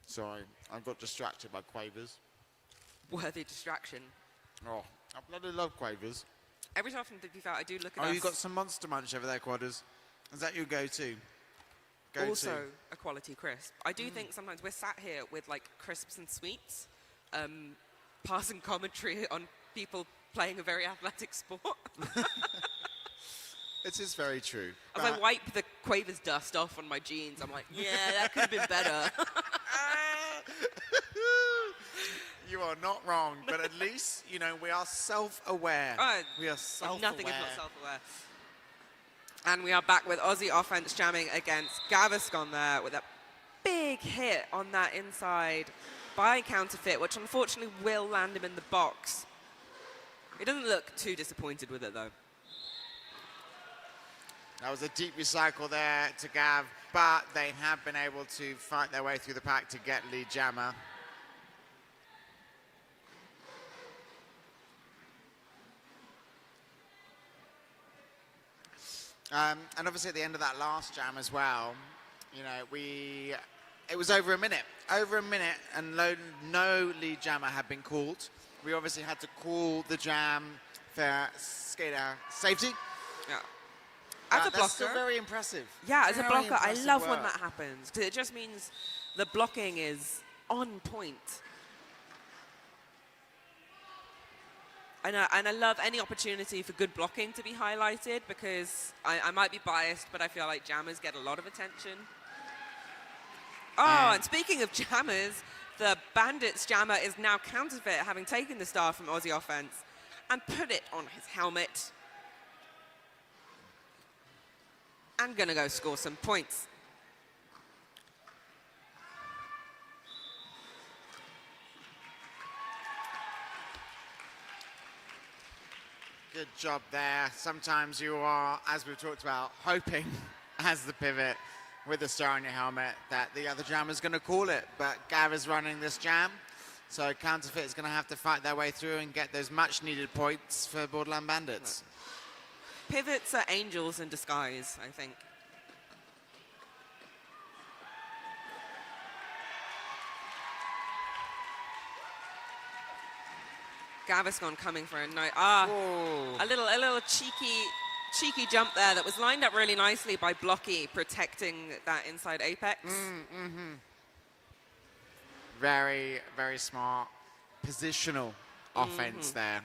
Sorry, I got distracted by quavers. Worthy distraction. Oh, I bloody love quavers. Every so often, to be fair, I do look at Oh, us. you got some Monster Munch over there, Quadders. Is that your go-to? Also a quality crisp. I do think sometimes we're sat here with like crisps and sweets, passing commentary on people playing a very athletic sport. It is very true. As I wipe the Quavers dust off on my jeans, I'm like, yeah, that could have been better. You are not wrong, but at least, you know, we are self-aware. We are self-aware. Nothing is not self-aware. And we are back with Aussie offense jamming against Gaviscon there with a big hit on that inside by Counterfeit, which unfortunately will land him in the box. He doesn't look too disappointed with it, though. That was a deep recycle there to Gav, but they have been able to fight their way through the pack to get lead jammer. And obviously at the end of that last jam as well, you know, it was over a minute, and no lead jammer had been called. We obviously had to call the jam for skater safety. Yeah. As a blocker, that's still very impressive. Yeah, as a Very blocker, I impressive love when work. that happens, because it just means the blocking is on point. And I love any opportunity for good blocking to be highlighted, because I might be biased, but I feel like jammers get a lot of attention. Oh, and speaking of jammers, the Bandits jammer is now Counterfeit, having taken the star from Aussie offense and put it on his helmet. And gonna go score some points. Good job there. Sometimes you are, as we've talked about, hoping as the pivot with the star on your helmet that the other jammer's going to call it. But Gav is running this jam, so Counterfeit is going to have to fight their way through and get those much-needed points for Borderland Bandits. Pivots are angels in disguise, I think. Gaviscon coming for a a little cheeky jump there that was lined up really nicely by Blocky protecting that inside apex. Very, very smart positional offense there.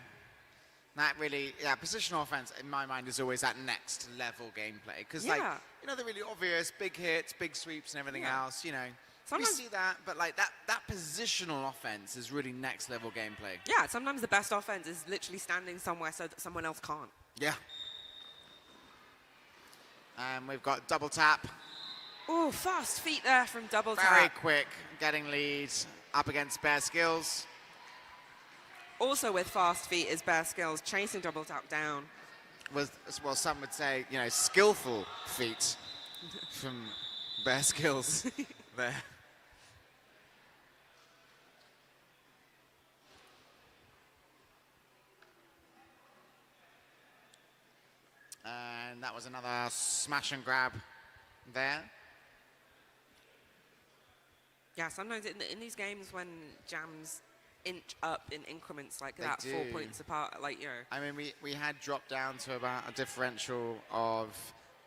That really, positional offense in my mind is always that next level gameplay. Because like, you know, the really obvious big hits, big sweeps and everything else, you know. Sometimes we see that, but like that positional offense is really next level gameplay. Yeah, sometimes the best offense is literally standing somewhere so that someone else can't. Yeah. And we've got double tap. Oh, fast feet there from double tap. Very quick, getting leads up against Bear Skills. Also with fast feet is Bear Skills chasing double tap down. With, well, some would say, you know, skillful feet from Bear Skills there. And that was another smash and grab there. Yeah, sometimes in these games when jams inch up in increments like that, do. 4 points apart, like, you know. I mean, we had dropped down to about a differential of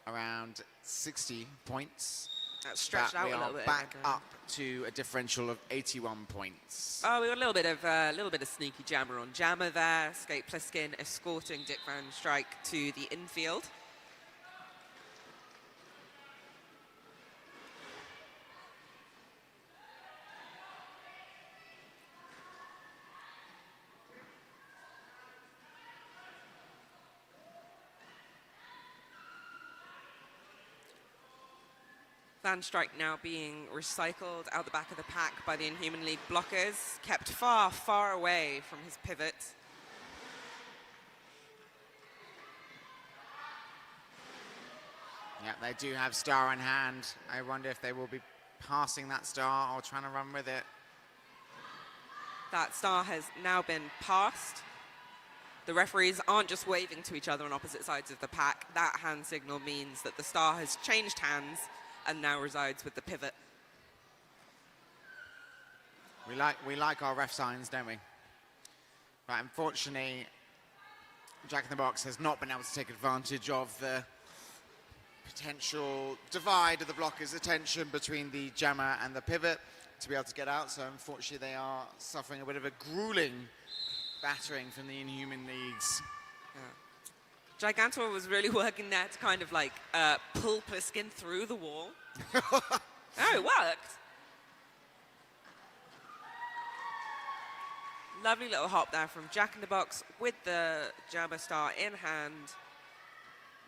around 60 points. That's stretched out a little bit. We are back up to a differential of 81 points. Oh, we got a little bit of sneaky jammer on jammer there. Skate Pliskin escorting Dick Van Strike to the infield. Van Strike now being recycled out the back of the pack by the Inhuman League blockers, kept far, far away from his pivot. Yeah, they do have star in hand. I wonder if they will be passing that star or trying to run with it. That star has now been passed. The referees aren't just waving to each other on opposite sides of the pack. That hand signal means that the star has changed hands and now resides with the pivot. We like our ref signs, don't we? But unfortunately, Jack in the Box has not been able to take advantage of the potential divide of the blocker's attention between the jammer and the pivot to be able to get out. So unfortunately, they are suffering a bit of a grueling battering from the Inhuman leagues. Yeah. Gigantor was really working there to kind of like pull Pliskin through the wall. Oh, it worked. Lovely little hop there from Jack in the Box with the jammer star in hand.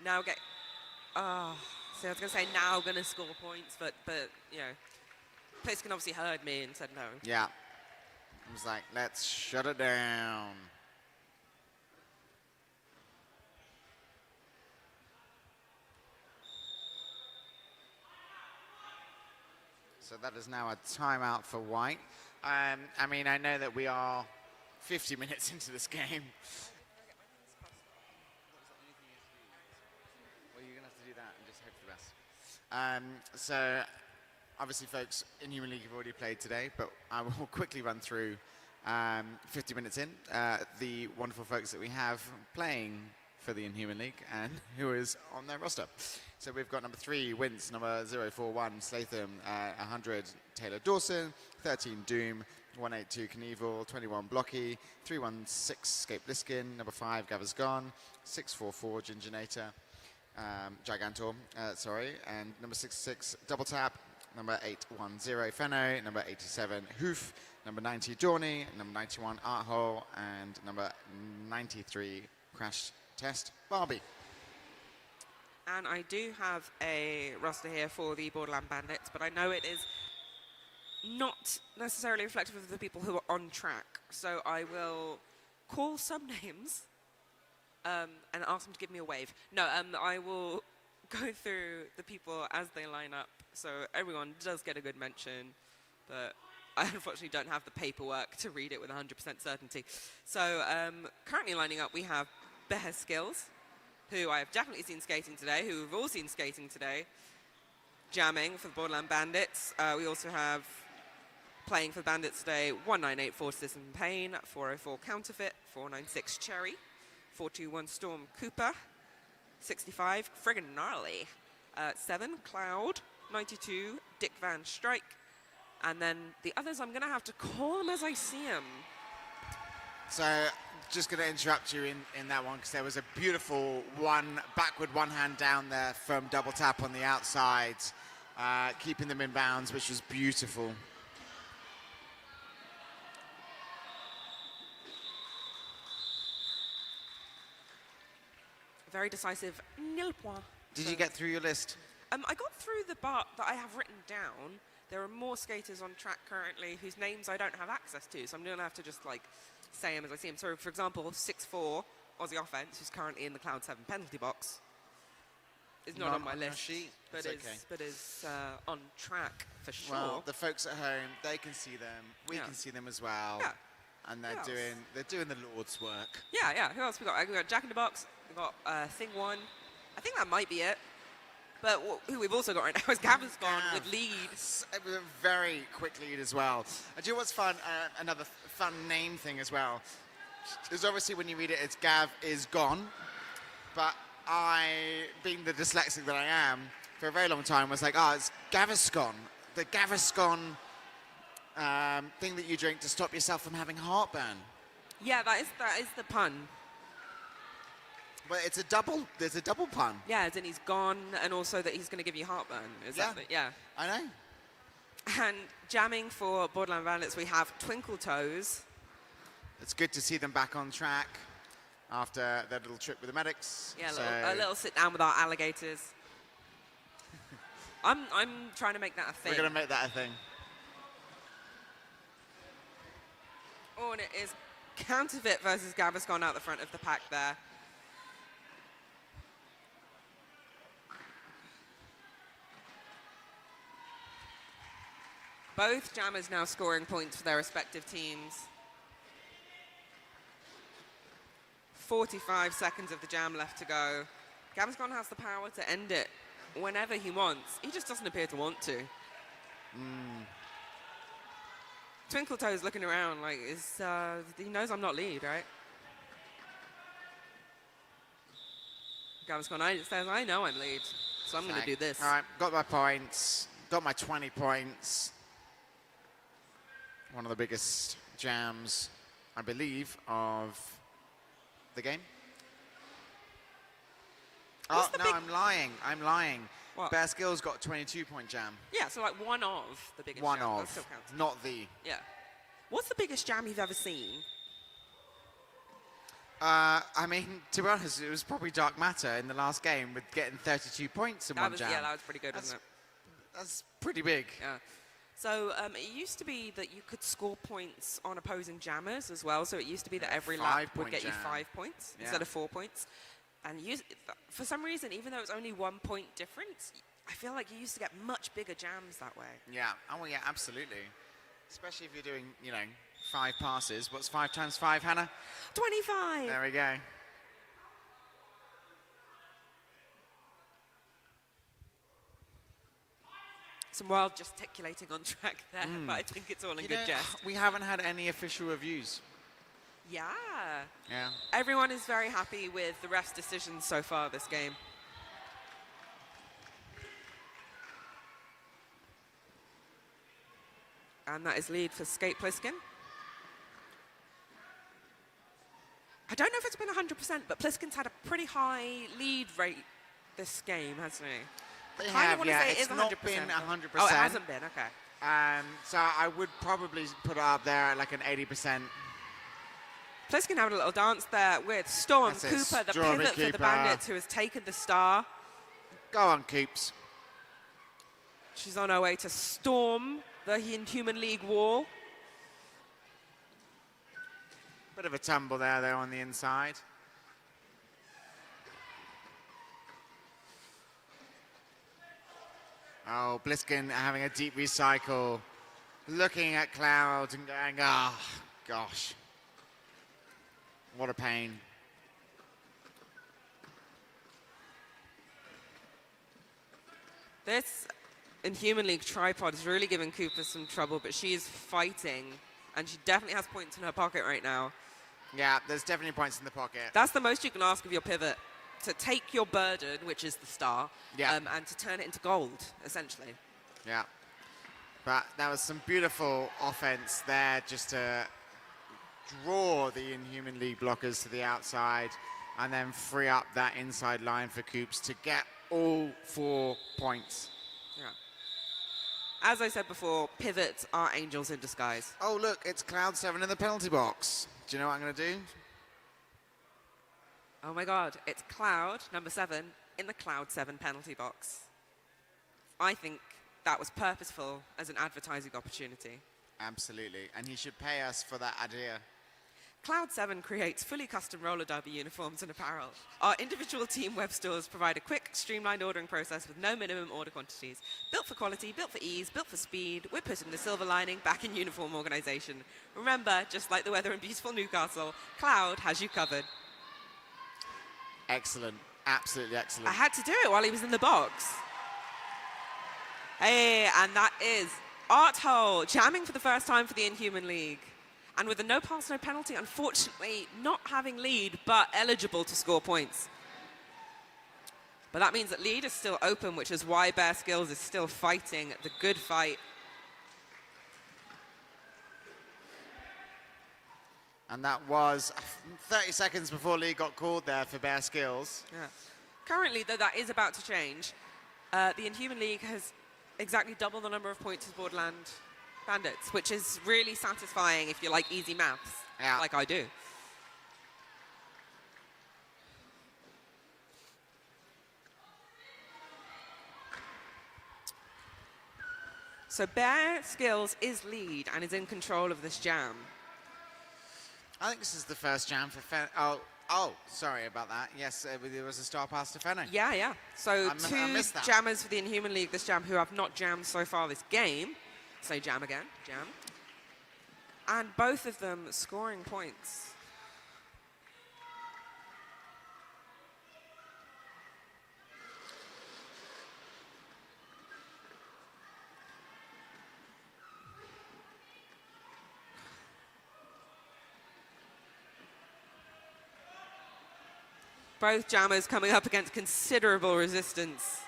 Now see, I was going to say now going to score points, but you know, Pliskin obviously heard me and said no. Yeah. I was like, let's shut it down. So that is now a timeout for White. I mean, I know that we are 50 minutes into this game. Well, you're going to have to do that and just hope for the best. So, obviously, folks, Inhuman League have already played today, but I will quickly run through 50 minutes in the wonderful folks that we have playing for the Inhuman League and who is on their roster. So we've got number 3, Wince, number 041, Slatham, 100, Taylor Dawson, 13, Doom, 182, Knievel, 21, Blocky, 316, Escape Bliskin, number 5, Gavers Gone, 644, Ginginator, Gigantor, and number 66, Double Tap, number 810, Fenno, number 87, Hoof, number 90, Dorney, number 91, Art Hole, and number 93, Crash Test Barbie. And I do have a roster here for the Borderland Bandits, but I know it is not necessarily reflective of the people who are on track. So I will call some names and ask them to give me a wave. No, I will go through the people as they line up. So everyone does get a good mention, but I unfortunately don't have the paperwork to read it with 100% certainty. So currently lining up, we have Bear Skills, who I have definitely seen skating today, who we've all seen skating today, jamming for the Borderland Bandits. We also have playing for the Bandits today, 1984 Citizen Pain, 404 Counterfeit, 496 Cherry, 421 Storm Cooper, 65 Friggin' Gnarly, 7 Cloud, 92 Dick Van Strike, and then the others I'm going to have to call them as I see them. So just going to interrupt you in that one because there was a beautiful backward one hand down there from Double Tap on the outside, keeping them in bounds, which was beautiful. Very decisive, nil point. Did you get through your list? I got through the part that I have written down. There are more skaters on track currently whose names I don't have access to, so I'm going to have to just like say them as I see them. So, for example, 6'4", Aussie Offense, who's currently in the Cloud 7 penalty box, is not on my list, but is on track for sure. Well, the folks at home, they can see them. We can see them as well. Yeah. And they're doing the Lord's work. Yeah. Who else we got? We got Jack in the Box. We got Thing One. I think that might be it. But who we've also got right now is Gav's gone with lead. It was a very quick lead as well. And do you know what's fun? Another fun name thing as well is obviously when you read it, it's Gav is gone. But I, being the dyslexic that I am, for a very long time was like, it's Gaviscon. The Gaviscon thing that you drink to stop yourself from having heartburn. Yeah, that is the pun. But there's a double pun. Yeah, as in he's gone, and also that he's going to give you heartburn. Yeah. I know. And jamming for Borderland Bandits, we have Twinkle Toes. It's good to see them back on track after their little trip with the medics. Yeah, a little sit down with our alligators. I'm trying to make that a thing. We're going to make that a thing. Oh, and it is Counterfeit versus Gaviscon out the front of the pack there. Both jammers now scoring points for their respective teams. 45 seconds of the jam left to go. Gaviscon has the power to end it whenever he wants. He just doesn't appear to want to. Twinkle Toes looking around like, he knows I'm not lead, right? Gaviscon says, I know I'm lead, so I'm going to do this. All right, got my points. Got my 20 points. One of the biggest jams, I believe, of the game. I'm lying. What? Bear Skills got 22-point jam. Yeah, so like one of the biggest One jams. That of, still counts. not the. Yeah. What's the biggest jam you've ever seen? I mean, to be honest, it was probably Dark Matter in the last game with getting 32 points in one jam. Yeah, that was pretty good, wasn't it? That's pretty big. Yeah. So it used to be that you could score points on opposing jammers as well. So it used to be that every lap would get you 5 points instead of 4 points. And for some reason, even though it's only 1 point difference, I feel like you used to get much bigger jams that way. Yeah. Oh, yeah, absolutely. Especially if you're doing, 5 passes. What's 5 times 5, Hannah? 25. There we go. Some wild gesticulating on track there, but I think it's all in good jest. We haven't had any official reviews. Yeah. Yeah. Everyone is very happy with the ref's decisions so far this game. And that is lead for Skate Pliskin. I don't know if it's been 100%, but Pliskin's had a pretty high lead rate this game, hasn't he? They have, yeah. It's not been 100%. Oh, it hasn't been, okay. So I would probably put it up there at like an 80%. Pliskin having a little dance there with Storm Cooper, the pivot for the Bandits, who has taken the star. Go on, Coops. She's on her way to storm the Inhuman League wall. Bit of a tumble there on the inside. Oh, Pliskin having a deep recycle, looking at Cloud and going, oh, gosh. What a pain. This Inhuman League tripod is really giving Cooper some trouble, but she is fighting, and she definitely has points in her pocket right now. Yeah, there's definitely points in the pocket. That's the most you can ask of your pivot, to take your burden, which is the star, and to turn it into gold, essentially. Yeah. But that was some beautiful offense there, just to draw the Inhuman League blockers to the outside and then free up that inside line for Coops to get all 4 points. Yeah. As I said before, pivots are angels in disguise. Oh, look, it's Cloud 7 in the penalty box. Do you know what I'm going to do? Oh my God, it's Cloud, number 7, in the Cloud 7 penalty box. I think that was purposeful as an advertising opportunity. Absolutely, and he should pay us for that idea. Cloud 7 creates fully custom roller derby uniforms and apparel. Our individual team web stores provide a quick, streamlined ordering process with no minimum order quantities. Built for quality, built for ease, built for speed, we're putting the silver lining back in uniform organisation. Remember, just like the weather in beautiful Newcastle, Cloud has you covered. Excellent, absolutely excellent. I had to do it while he was in the box. Hey, and that is Art Hole, jamming for the first time for the Inhuman League. And with a no pass, no penalty, unfortunately not having lead, but eligible to score points. But that means that lead is still open, which is why Bear Skills is still fighting the good fight. And that was 30 seconds before lead got called there for Bear Skills. Yeah. Currently, though that is about to change, the Inhuman League has exactly double the number of points as Borderland Bandits, which is really satisfying if you like easy maths, like I do. So Bear Skills is lead and is in control of this jam. I think this is the first jam for sorry about that. Yes, there was a star pass to Fenner. Yeah. So two jammers for the Inhuman League this jam who have not jammed so far this game. So Jam again, Jam. And both of them scoring points. Both jammers coming up against considerable resistance.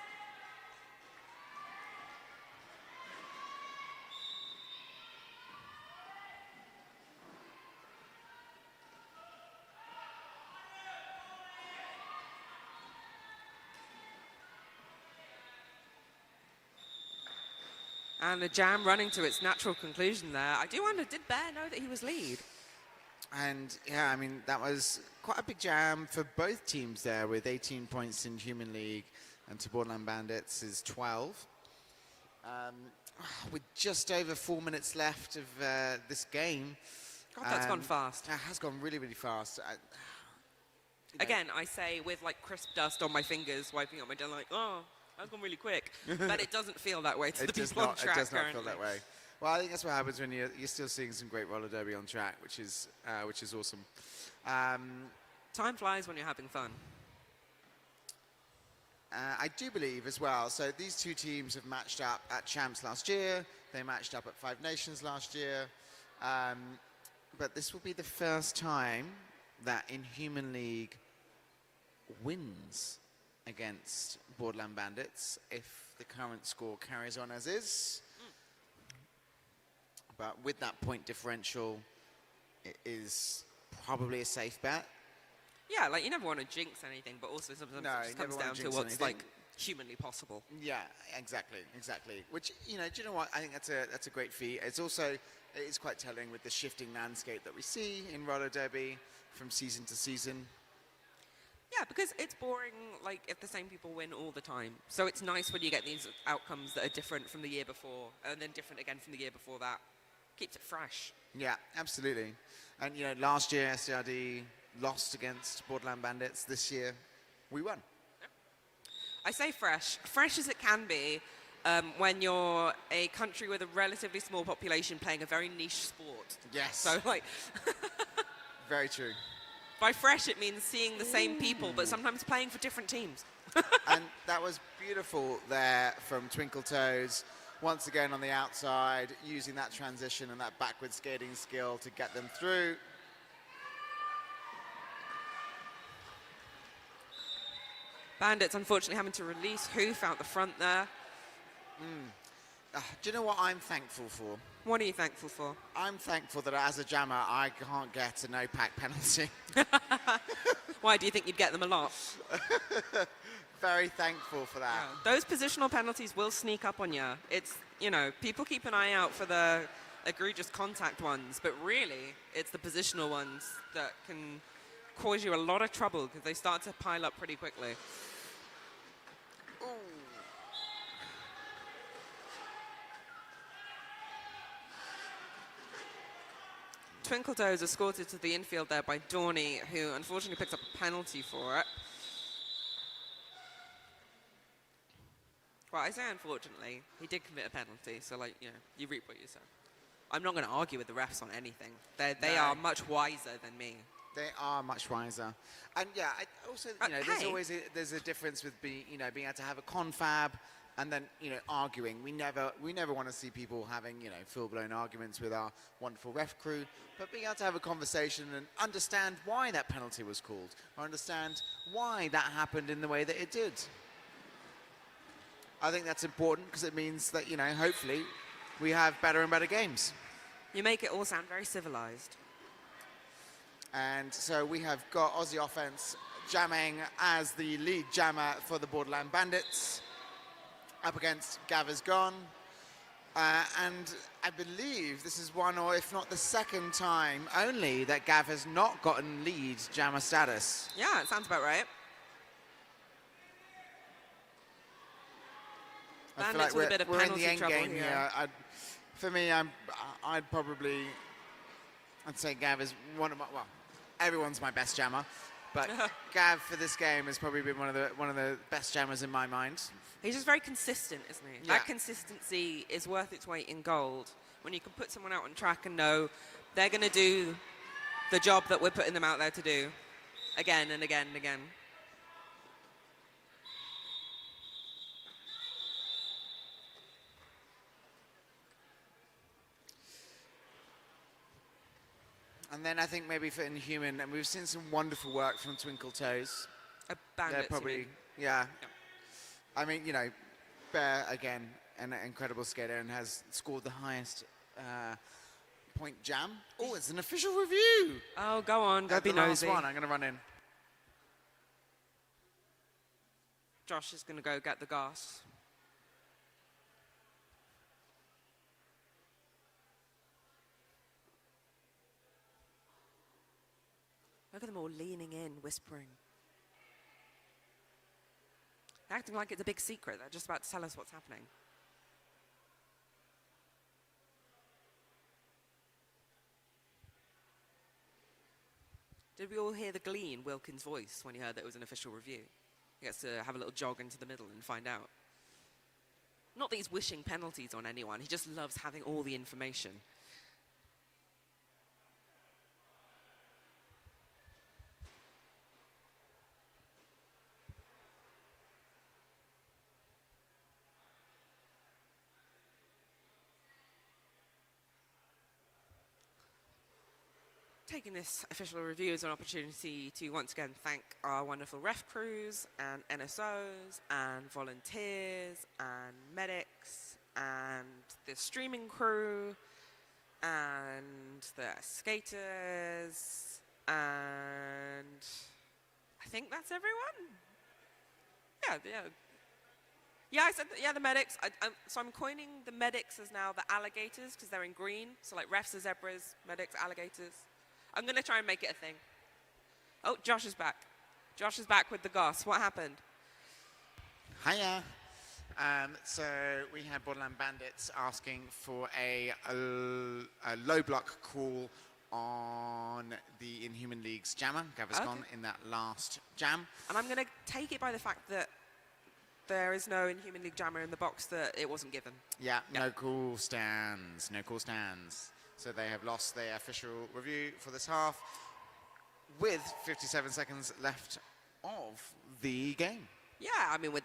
And the jam running to its natural conclusion there. I do wonder, did Bear know that he was lead? And yeah, I mean, that was quite a big jam for both teams there, with 18 points in Human League and to Borderland Bandits is 12. With just over 4 minutes left of this game. God, that's gone fast. It has gone really, really fast. Again, I say with like crisp dust on my fingers, wiping up my dust, like, oh, that's gone really quick. But it doesn't feel that way to the people on track. It does not currently. feel that way. Well, I think that's what happens when you're still seeing some great roller derby on track, which is awesome. Time flies when you're having fun. I do believe as well, so these two teams have matched up at Champs last year. They matched up at Five Nations last year. But this will be the first time that Inhuman League wins against Borderland Bandits if the current score carries on as is. But with that point differential, it is probably a safe bet. Yeah, like you never want to jinx anything, but also sometimes it just comes down to what's like humanly possible. Yeah, exactly. Which, you know, do you know what? I think that's a great feat. It's also, it's quite telling with the shifting landscape that we see in roller derby from season to season. Yeah, because it's boring, like, if the same people win all the time. So it's nice when you get these outcomes that are different from the year before, and then different again from the year before that. Keeps it fresh. Yeah, absolutely. And, you know, last year, SCRD lost against Borderland Bandits. This year, we won. I say fresh. Fresh as it can be when you're a country with a relatively small population playing a very niche sport. Yes. So, like... Very true. By fresh, it means seeing the same people, but sometimes playing for different teams. And that was beautiful there from Twinkle Toes. Once again on the outside, using that transition and that backward skating skill to get them through. Bandits, unfortunately, having to release Hoof out the front there. Do you know what I'm thankful for? What are you thankful for? I'm thankful that as a jammer, I can't get a no-pack penalty. Why, do you think you'd get them a lot? Very thankful for that. Yeah. Those positional penalties will sneak up on you. It's, you know, people keep an eye out for the egregious contact ones, but really, it's the positional ones that can cause you a lot of trouble because they start to pile up pretty quickly. Ooh. Twinkle Toes escorted to the infield there by Dorney, who unfortunately picked up a penalty for it. Well, I say unfortunately, he did commit a penalty, so, like, you know, you reap what you sow. I'm not going to argue with the refs on anything. They are much wiser than me. They are much wiser. And yeah, also, you know, there's a difference with being able to have a confab and then, you know, arguing. We never want to see people having, you know, full-blown arguments with our wonderful ref crew, but being able to have a conversation and understand why that penalty was called, or understand why that happened in the way that it did. I think that's important because it means that, you know, hopefully we have better and better games. You make it all sound very civilized. And so we have got Aussie Offense jamming as the lead jammer for the Borderland Bandits, up against Gav's Gone. And I believe this is one, or if not the second time only, that Gav has not gotten lead jammer status. Yeah, it sounds about right. I feel Bandits like with a bit of we're in penalty the end trouble game here. For me, I'd say Gav is one of my, well, everyone's my best jammer, But Gav for this game has probably been one of the best jammers in my mind. He's just very consistent, isn't he? Yeah. That consistency is worth its weight in gold. When you can put someone out on track and know they're going to do the job that we're putting them out there to do again and again and again. And then I think maybe for Inhuman, and we've seen some wonderful work from Twinkle Toes. Bandits, They're probably, yeah. I mean, you know, Bear, again, an incredible skater and has scored the highest point jam. Oh, it's an official review. Oh, go on, go That's be the last nosy. one. I'm going to run in. Josh is going to go get the gas. Look at them all leaning in, whispering. They're acting like it's a big secret. They're just about to tell us what's happening. Did we all hear the glee in Wilkins' voice when he heard that it was an official review? He gets to have a little jog into the middle and find out. Not that he's wishing penalties on anyone. He just loves having all the information. Taking this official review as an opportunity to once again thank our wonderful ref crews and NSOs and volunteers and medics and the streaming crew and the skaters, and I think that's everyone. Yeah, I said, the medics. So I'm coining the medics as now the alligators because they're in green. So like refs are zebras, medics, alligators. I'm going to try and make it a thing. Oh, Josh is back. Josh is back with the goss. What happened? Hiya. So we had Borderland Bandits asking for a low block call on the Inhuman League's jammer, Gaviscon, in that last jam. And I'm going to take it by the fact that there is no Inhuman League jammer in the box, that it wasn't given. Yeah, no cool stands, no cool stands. So they have lost their official review for this half with 57 seconds left of the game. Yeah, I mean, with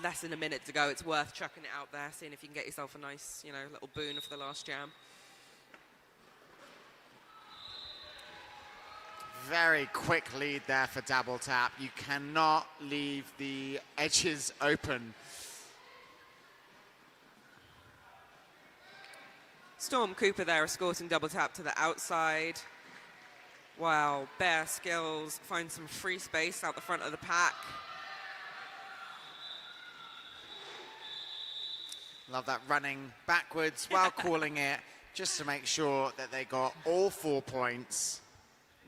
less than a minute to go, it's worth chucking it out there, seeing if you can get yourself a nice, little boon for the last jam. Very quick lead there for Double Tap. You cannot leave the edges open. Storm Cooper there escorting Double Tap to the outside. Wow, Bear Skills finds some free space out the front of the pack. Love that running backwards while calling it, just to make sure that they got all 4 points.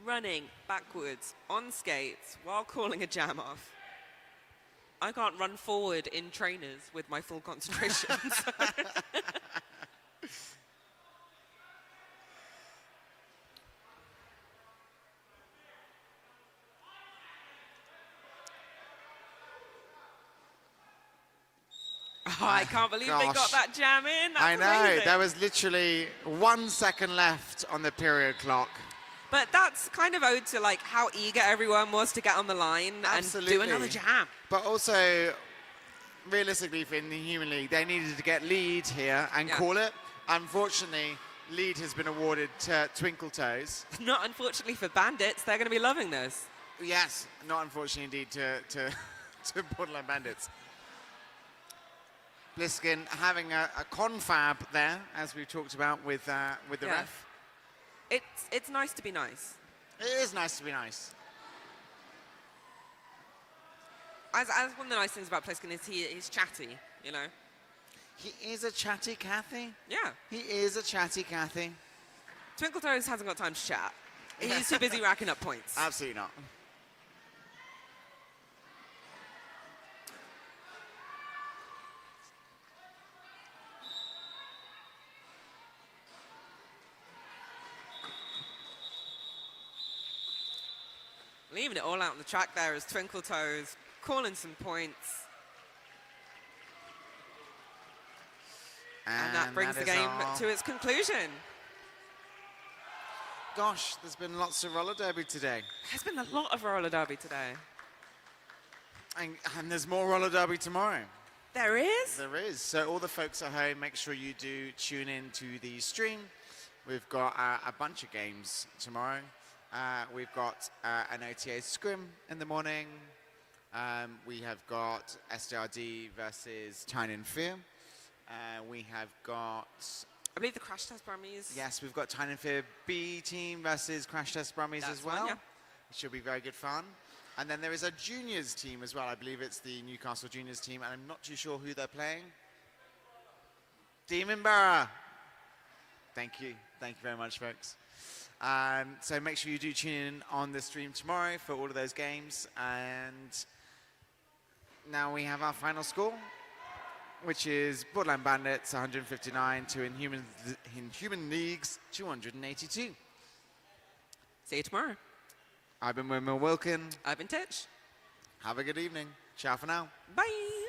Running backwards on skates while calling a jam off. I can't run forward in trainers with my full concentration. Oh, I can't believe they got that jam in. That's I know. amazing. There was literally 1 second left on the period clock. But that's kind of owed to like how eager everyone was to get on the line Absolutely. and do another jam. But also, realistically, for the Inhuman League, they needed to get lead here and call it. Unfortunately, lead has been awarded to Twinkle Toes. Not unfortunately for Bandits. They're going to be loving this. Yes, not unfortunately indeed to Borderland Bandits. Bliskin having a confab there, as we talked about with the ref. It's nice to be nice. It is nice to be nice. As one of the nice things about Bliskin is he's chatty, He is a chatty Cathy. Yeah. He is a chatty Cathy. Twinkle Toes hasn't got time to chat. He's too busy racking up points. Absolutely not. Leaving it all out on the track there as Twinkle Toes calling some points. And that brings the game to its conclusion. Gosh, there's been lots of roller derby today. There's been a lot of roller derby today. And there's more roller derby tomorrow. There is? There is. So all the folks at home, make sure you do tune in to the stream. We've got a bunch of games tomorrow. We've got an OTA scrim in the morning. We have got SDRD versus Tyne and Fear. We have got... I believe the Crash Test Brummies. Yes, we've got Tyne and Fear B team versus Crash Test Brummies as well. One, yeah. It should be very good fun. And then there is a juniors team as well. I believe it's the Newcastle juniors team, and I'm not too sure who they're playing. Demon Barra. Thank you. Thank you very much, folks. So make sure you do tune in on the stream tomorrow for all of those games. And now we have our final score, which is Borderland Bandits 159 to Inhuman Leagues 282. See you tomorrow. I've been Wilkin. I've been Titch. Have a good evening. Ciao for now. Bye.